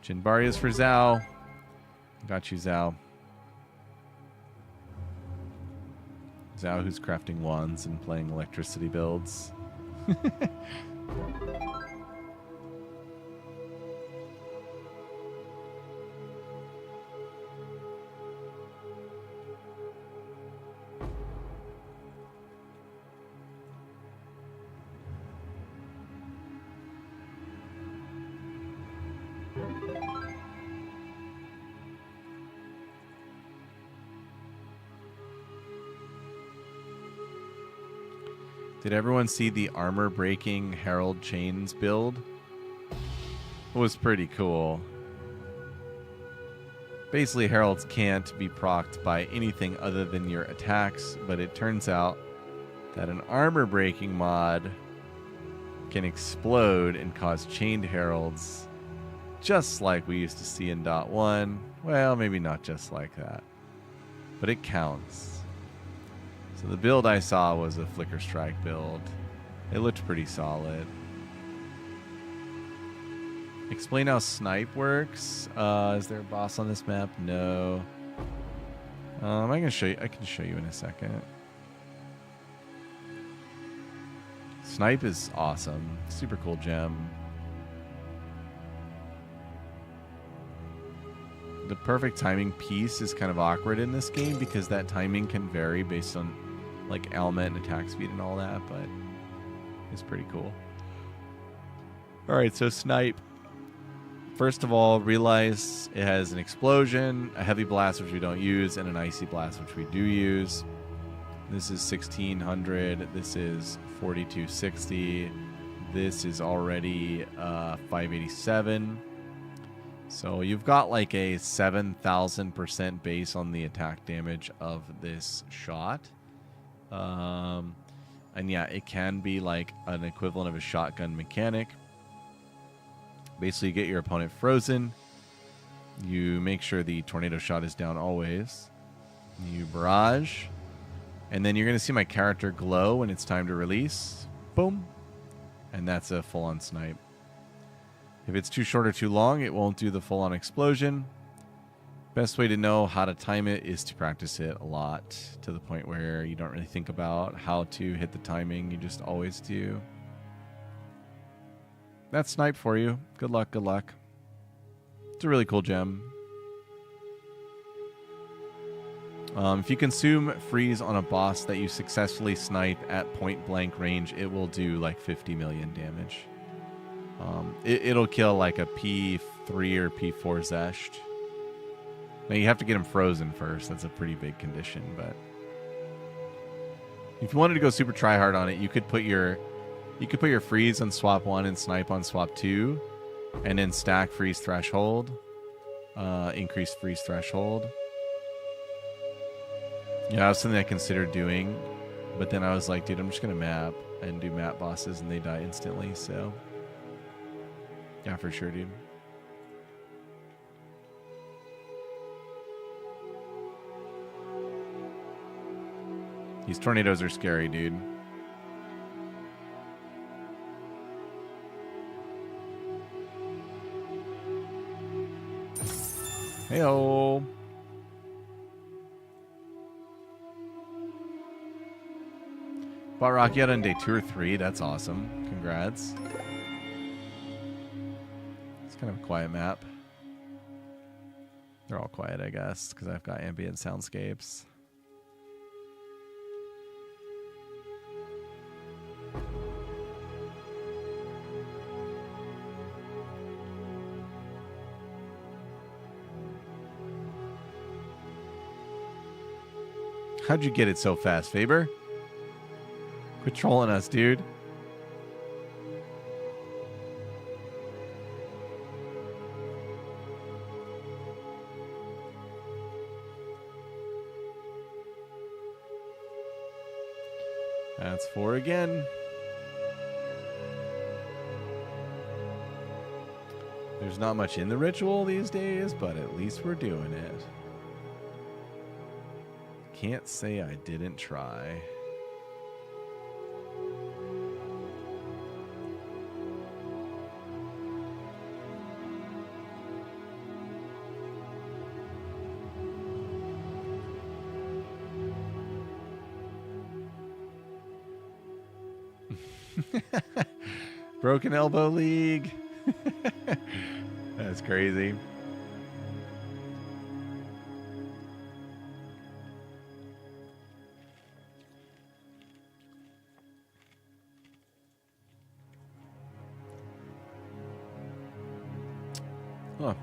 Jinbaria's for Zhao. Got you, Zhao. Zhao, who's crafting wands and playing electricity builds. Did everyone see the armor-breaking Herald Chains build? It was pretty cool. Basically, Heralds can't be procced by anything other than your attacks, but it turns out that an armor-breaking mod can explode and cause chained Heralds, just like we used to see in .1. Well, maybe not just like that, but it counts. So the build I saw was a Flicker Strike build. It looked pretty solid. Explain how Snipe works. Is there a boss on this map? No. I can show you in a second. Snipe is awesome. Super cool gem. The perfect timing piece is kind of awkward in this game because that timing can vary based on like element and attack speed and all that, but it's pretty cool. All right, so Snipe. First of all, realize it has an explosion, a heavy blast, which we don't use, and an icy blast, which we do use. This is 1600. This is 4260. This is already 587. So you've got like a 7,000% base on the attack damage of this shot. And yeah, it can be like an equivalent of a shotgun mechanic. Basically, you get your opponent frozen. You make sure the tornado shot is down always. You barrage. And then you're going to see my character glow when it's time to release. Boom. And that's a full-on snipe. If it's too short or too long, it won't do the full-on explosion. Best way to know how to time it is to practice it a lot, to the point where you don't really think about how to hit the timing. You just always do. That's Snipe for you. Good luck, good luck. It's a really cool gem. If you consume freeze on a boss that you successfully snipe at point blank range, it will do like 50 million damage. It'll kill like a P3 or P4 Zesht. Now you have to get him frozen first. That's a pretty big condition, but if you wanted to go super try hard on it, you could put your freeze on swap 1 and snipe on swap 2, and then stack freeze threshold, increase freeze threshold. Yeah, that was something I considered doing, but then I was like, dude, I'm just going to map and do map bosses, and they die instantly, so yeah, for sure, dude. These tornadoes are scary, dude. Heyo. Bought Rocky out on day 2 or 3. That's awesome. Congrats. It's kind of a quiet map. They're all quiet, I guess, because I've got ambient soundscapes. How'd you get it so fast, Faber? Quit trolling us, dude. That's 4 again. There's not much in the ritual these days, but at least we're doing it. Can't say I didn't try. Broken Elbow League. That's crazy. Huh.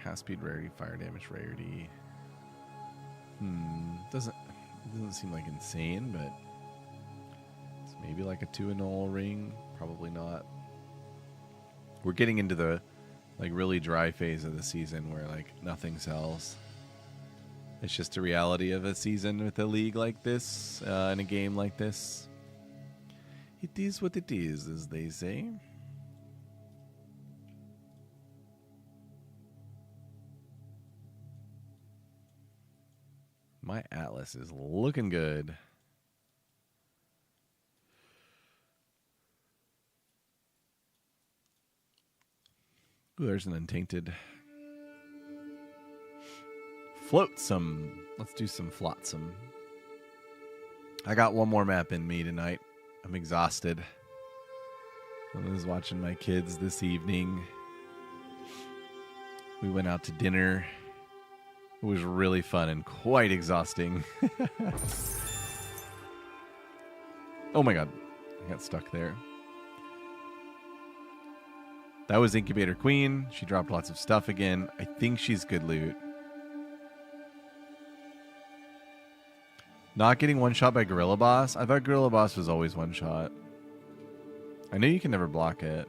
Cast speed rarity, fire damage rarity. Doesn't It doesn't seem like insane, but it's maybe like a 2-0 ring. Probably not. We're getting into the like really dry phase of the season where like nothing sells. It's just a reality of a season with a league like this, in a game like this. It is what it is, as they say. My Atlas is looking good. Ooh, there's an untainted. Flotsam. Let's do some flotsam. I got one more map in me tonight. I'm exhausted. I was watching my kids this evening. We went out to dinner. It was really fun and quite exhausting. Oh my god. I got stuck there. That was Incubator Queen. She dropped lots of stuff again. I think she's good loot. Not getting one shot by Gorilla Boss? I thought Gorilla Boss was always one shot. I know you can never block it.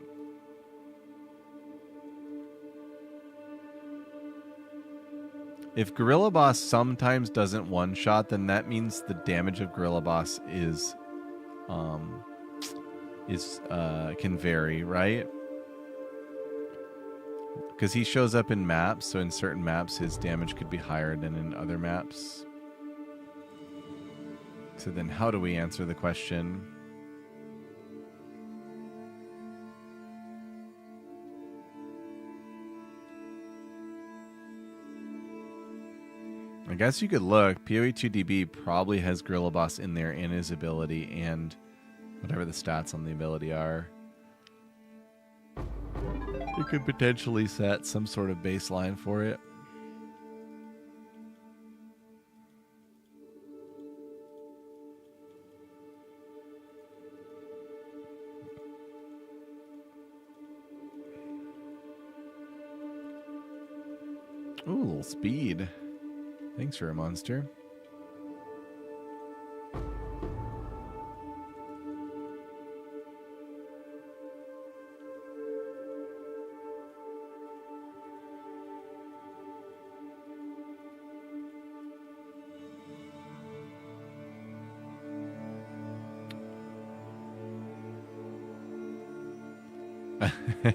If Gorilla Boss sometimes doesn't one shot, then that means the damage of Gorilla Boss can vary, right? Because he shows up in maps, so in certain maps his damage could be higher than in other maps. So then how do we answer the question? I guess you could look. PoE2DB probably has Gorilla Boss in there and his ability and whatever the stats on the ability are. You could potentially set some sort of baseline for it. Ooh, a little speed. Thanks for a monster.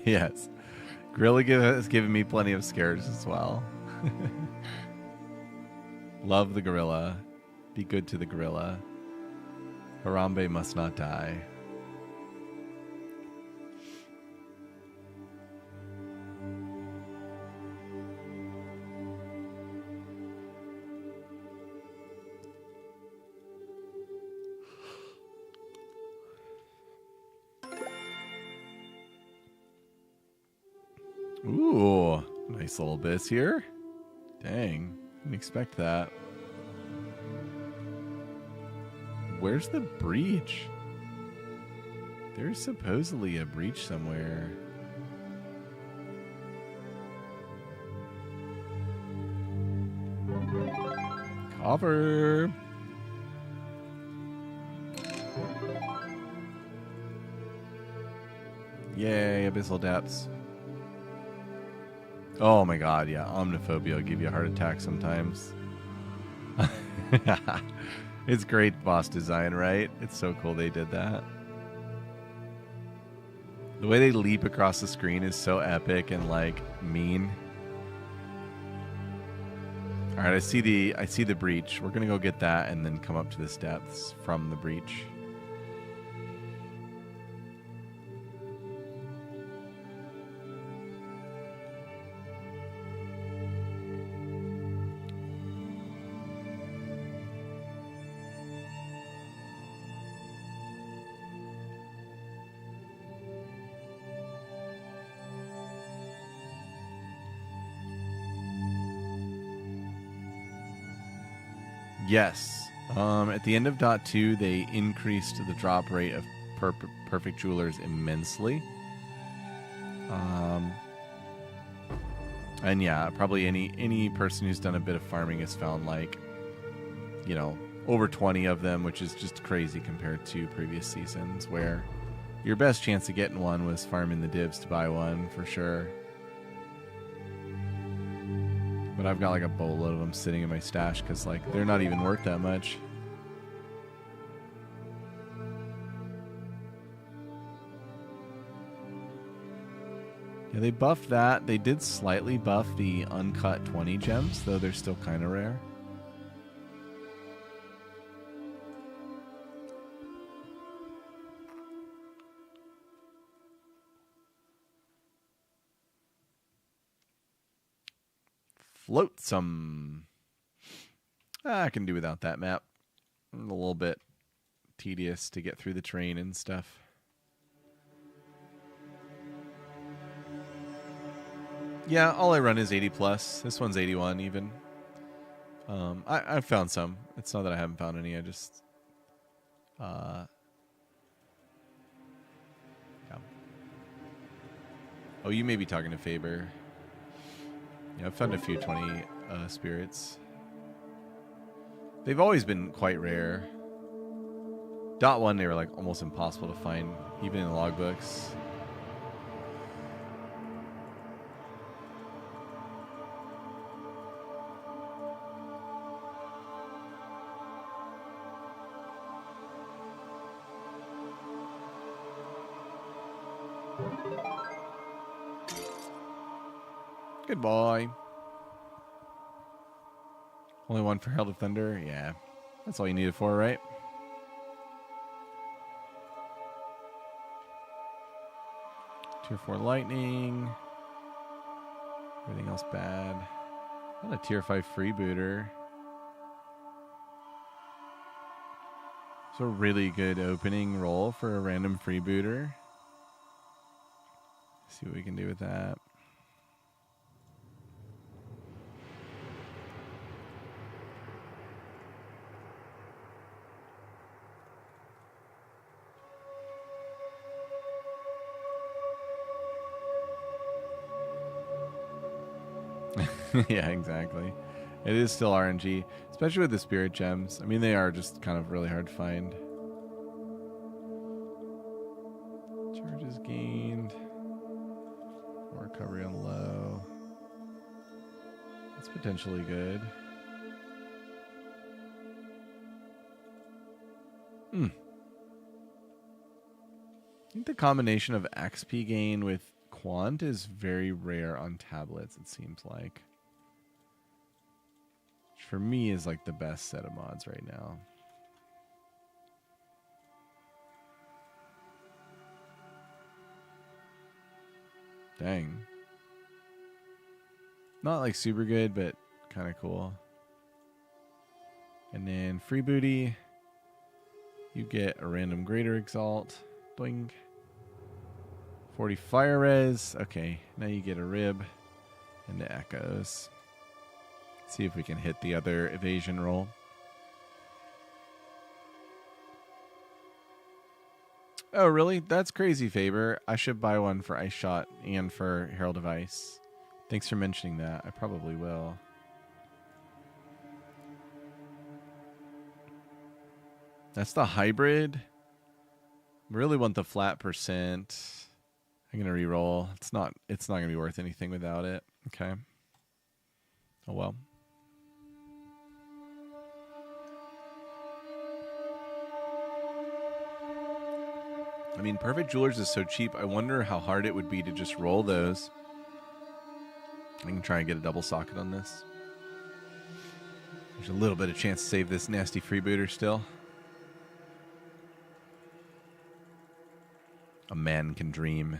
Yes. Gorilla has given me plenty of scares as well. Love the gorilla. Be good to the gorilla. Harambe must not die. Ooh, nice little bits here. Dang, didn't expect that. Where's the breach? There's supposedly a breach somewhere. Cover. Yay, Abyssal Depths. Oh my god, yeah. Omniphobia will give you a heart attack sometimes. It's great boss design, right? It's so cool they did that. The way they leap across the screen is so epic and like mean. Alright, I see the breach. We're gonna go get that and then come up to this depths from the breach. Yes. At the end of dot 2, they increased the drop rate of perfect jewelers immensely. And yeah, probably any person who's done a bit of farming has found, like, you know, over 20 of them, which is just crazy compared to previous seasons where your best chance of getting one was farming the divs to buy one for sure. But I've got like a boatload of them sitting in my stash because like they're not even worth that much. Yeah, they buffed that. They did slightly buff the uncut 20 gems, though they're still kind of rare. Floatsome. I can do without that map. A little bit tedious to get through the terrain and stuff. Yeah, all I run is 80 plus. This one's 81 even. I've found some. It's not that I haven't found any. I just... yeah. Oh, you may be talking to Faber. Yeah, I've found a few 20 spirits. They've always been quite rare. Dot 1, they were like almost impossible to find, even in the logbooks. Good boy. Only one for Herald of Thunder? Yeah. That's all you need it for, right? Tier 4 Lightning. Everything else bad. Not a Tier 5 freebooter. It's a really good opening roll for a random freebooter. See what we can do with that. Yeah, exactly. It is still RNG, especially with the spirit gems. I mean, they are just kind of really hard to find. Charges gained. More recovery on low. That's potentially good. I think the combination of XP gain with Quant is very rare on tablets, it seems like. Which for me is like the best set of mods right now. Dang. Not like super good, but kind of cool. And then free booty. You get a random greater exalt. Doing 40 fire res. Okay, now you get a rib and the echoes. See if we can hit the other evasion roll. Oh, really? That's crazy, Faber. I should buy one for Ice Shot and for Herald of Ice. Thanks for mentioning that. I probably will. That's the hybrid. Really want the flat percent. I'm gonna re-roll. It's not gonna be worth anything without it. Okay. Oh well. I mean, Perfect Jewelers is so cheap. I wonder how hard it would be to just roll those. I can try and get a double socket on this. There's a little bit of chance to save this nasty freebooter still. A man can dream.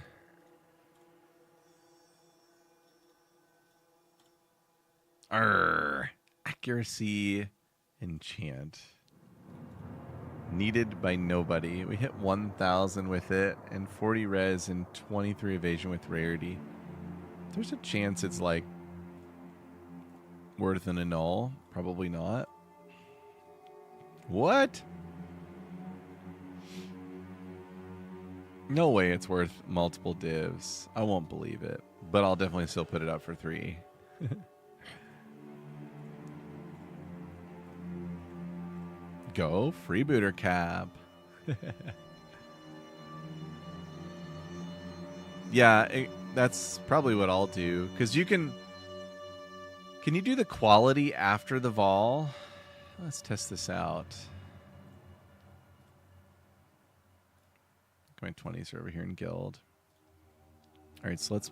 Arr. Accuracy enchant. Needed by nobody. We hit 1,000 with it and 40 res and 23 evasion with rarity. There's a chance it's like worth an annul. Probably not. What? No way it's worth multiple divs. I won't believe it. But I'll definitely still put it up for 3. go. Freebooter cap. Yeah, that's probably what I'll do. Because you can... Can you do the quality after the vol? Let's test this out. My 20s are over here in guild. All right, so let's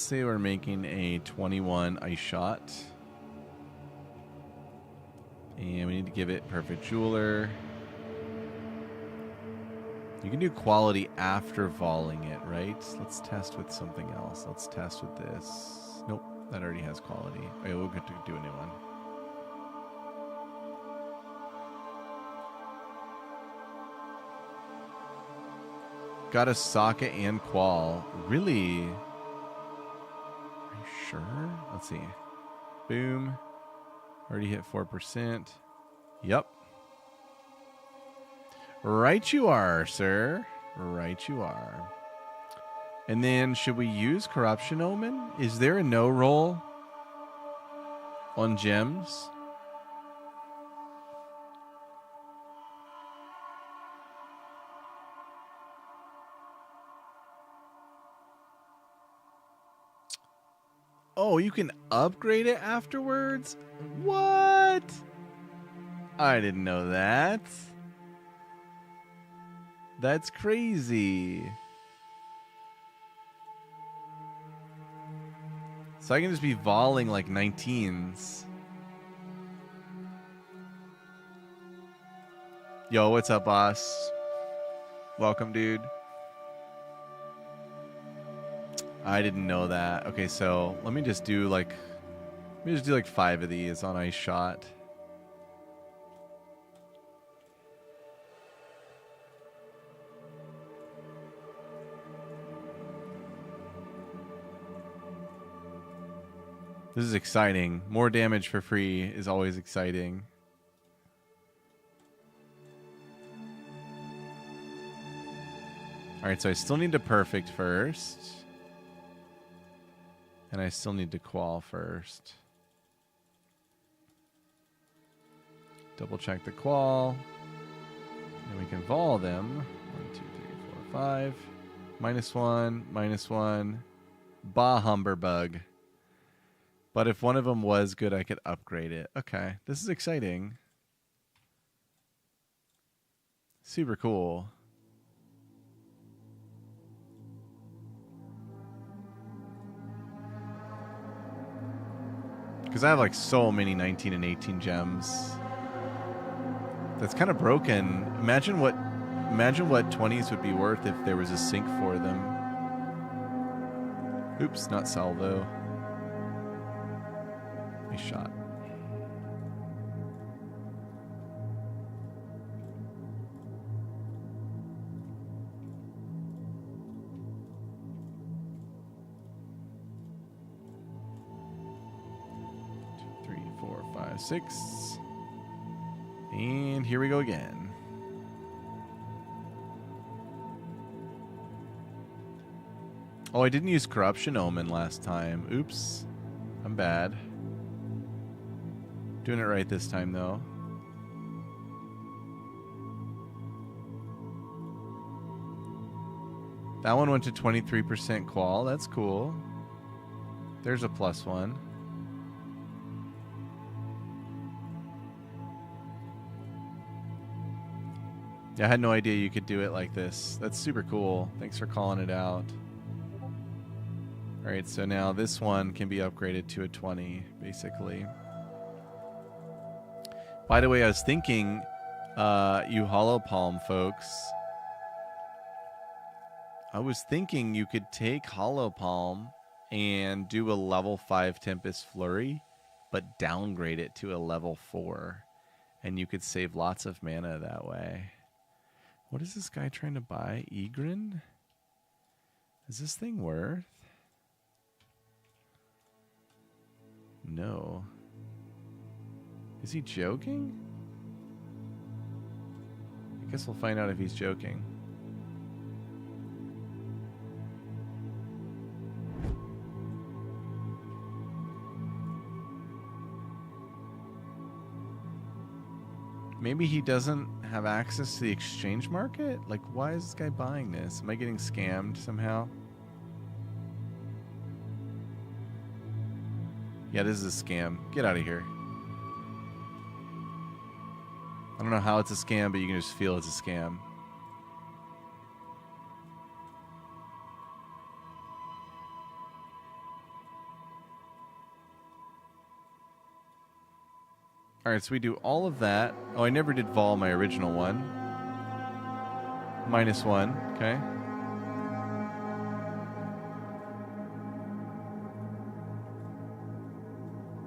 say we're making a 21 ice shot. And we need to give it perfect jeweler. You can do quality after volleying it, right? Let's test with something else. Let's test with this. Nope, that already has quality. Okay, we'll get to do a new one. Got a socket and qual. Really? Are you sure? Let's see. Boom. Already hit 4%. Yep. Right you are, sir. Right you are. And then, should we use Corruption Omen? Is there a no roll on gems? Oh, you can upgrade it afterwards? What? I didn't know that. That's crazy. So I can just be volleying like 19s. Yo, what's up, boss? Welcome, dude. I didn't know that. Okay, so let me just do like 5 of these on ice shot. This is exciting. More damage for free is always exciting. All right, so I still need to perfect first. And I still need to qual first. Double check the qual. And we can vol them. 1, 2, 3, 4, 5. -1, -1. Bah Humberbug. But if one of them was good, I could upgrade it. Okay, this is exciting. Super cool. Because I have like so many 19 and 18 gems. That's kind of broken. Imagine what 20s would be worth if there was a sync for them. Oops, not salvo. Nice shot. Two, 3, 4, 5, 6. And here we go again. Oh, I didn't use Corruption Omen last time. Oops. I'm bad. Doing it right this time, though. That one went to 23% qual. That's cool. There's a +1. Yeah, I had no idea you could do it like this. That's super cool. Thanks for calling it out. All right, so now this one can be upgraded to a 20, basically. By the way, I was thinking, you Hollow Palm folks, I was thinking you could take Hollow Palm and do a level 5 Tempest Flurry, but downgrade it to a level 4. And you could save lots of mana that way. What is this guy trying to buy? Egrin? Is this thing worth? No. Is he joking? I guess we'll find out if he's joking. Maybe he doesn't have access to the exchange market? Like, why is this guy buying this? Am I getting scammed somehow? Yeah, this is a scam. Get out of here. I don't know how it's a scam, but you can just feel it's a scam. Alright, so we do all of that. Oh, I never did vol my original one. -1, okay.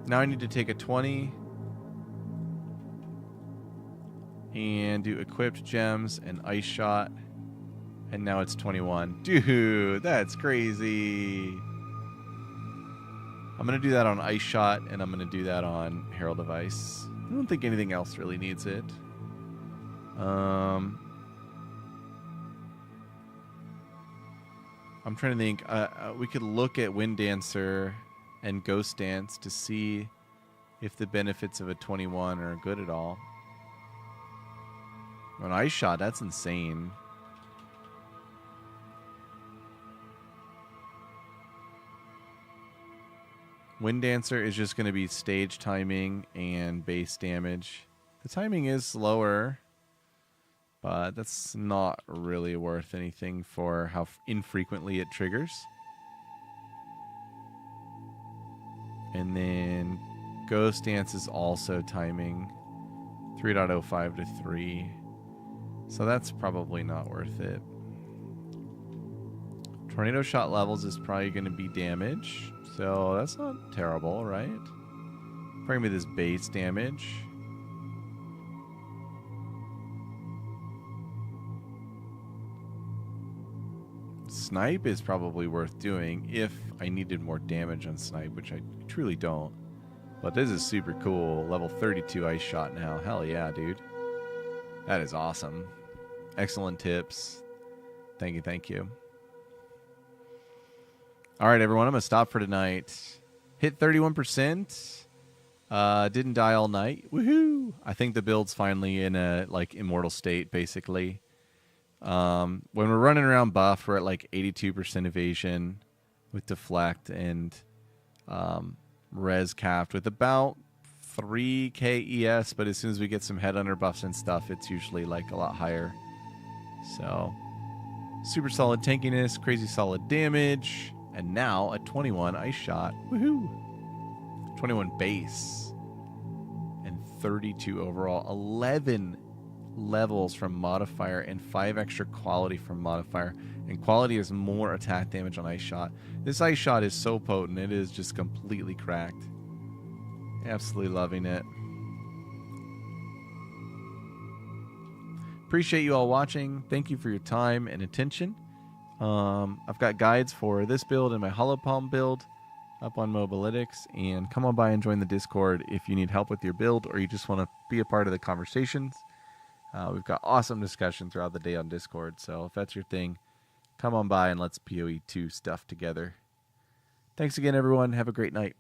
Now I need to take a 20 and do equipped gems and ice shot. And now it's 21. Dude, that's crazy. I'm going to do that on ice shot, and I'm going to do that on Herald of Ice. I don't think anything else really needs it. I'm trying to think. We could look at Wind Dancer and Ghost Dance to see if the benefits of a 21 are good at all. An ice shot, that's insane. Wind Dancer is just going to be stage timing and base damage. The timing is slower, but that's not really worth anything for how infrequently it triggers. And then Ghost Dance is also timing 3.05 to 3. So that's probably not worth it. Tornado Shot levels is probably going to be damage. So that's not terrible, right? Probably this base damage. Snipe is probably worth doing if I needed more damage on Snipe, which I truly don't. But this is super cool. Level 32 ice shot now. Hell yeah, dude. That is awesome. Excellent tips. Thank you, thank you. All right, everyone, I'm going to stop for tonight. Hit 31%. Didn't die all night. Woohoo! I think the build's finally in a, like, immortal state, basically. When we're running around buff, we're at, like, 82% evasion with deflect and res capped with about 3k ES, but as soon as we get some headhunter buffs and stuff, it's usually, like, a lot higher. So, super solid tankiness, crazy solid damage. And now a 21 ice shot. Woohoo! 21 base. And 32 overall. 11 levels from modifier and 5 extra quality from modifier. And quality is more attack damage on ice shot. This ice shot is so potent. It is just completely cracked. Absolutely loving it. Appreciate you all watching. Thank you for your time and attention. I've got guides for this build and my Hollow Palm build up on Mobalytics, and come on by and join the Discord if you need help with your build or you just want to be a part of the conversations. We've got awesome discussion throughout the day on Discord, so if that's your thing, come on by and let's PoE2 stuff together. Thanks again, everyone. Have a great night.